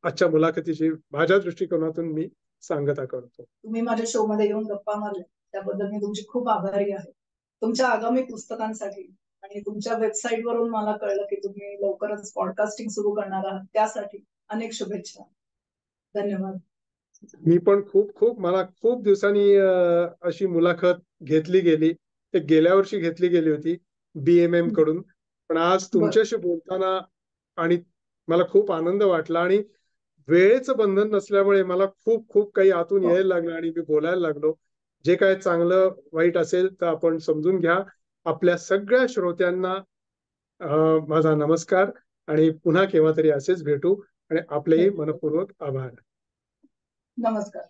आजच्या मुलाखतीची माझ्या दृष्टिकोनातून मी सांगता करतो. तुम्ही माझ्या शो मध्ये येऊन गप्पा मारल्या त्याबद्दल मी तुमची खूप आभारी आहे. तुमच्या आगामी पुस्तकांसाठी आणि तुमच्या वेबसाईट वरून मला कळलं की तुम्ही लवकरच पॉडकास्टिंग सुरू करणार आहात, त्यासाठी अनेक शुभेच्छा. धन्यवाद. मी पण मला खूप दिवसांनी अशी मुलाखत घेतली गेली. ते गेल्या वर्षी घेतली गेली होती BMM कडून, पण आज तुमच्याशी बोलताना आणि मला खूप आनंद वाटला. आणि वेळेचं बंधन नसल्यामुळे मला खूप काही आतून यायला लागलं आणि मी बोलायला लागलो. जे काय चांगलं वाईट असेल तर आपण समजून घ्या. आपल्या सगळ्या श्रोत्यांना माझा नमस्कार, आणि पुन्हा केव्हा तरी असेच भेटू. आणि आपलेही मनपूर्वक आभार. नमस्कार.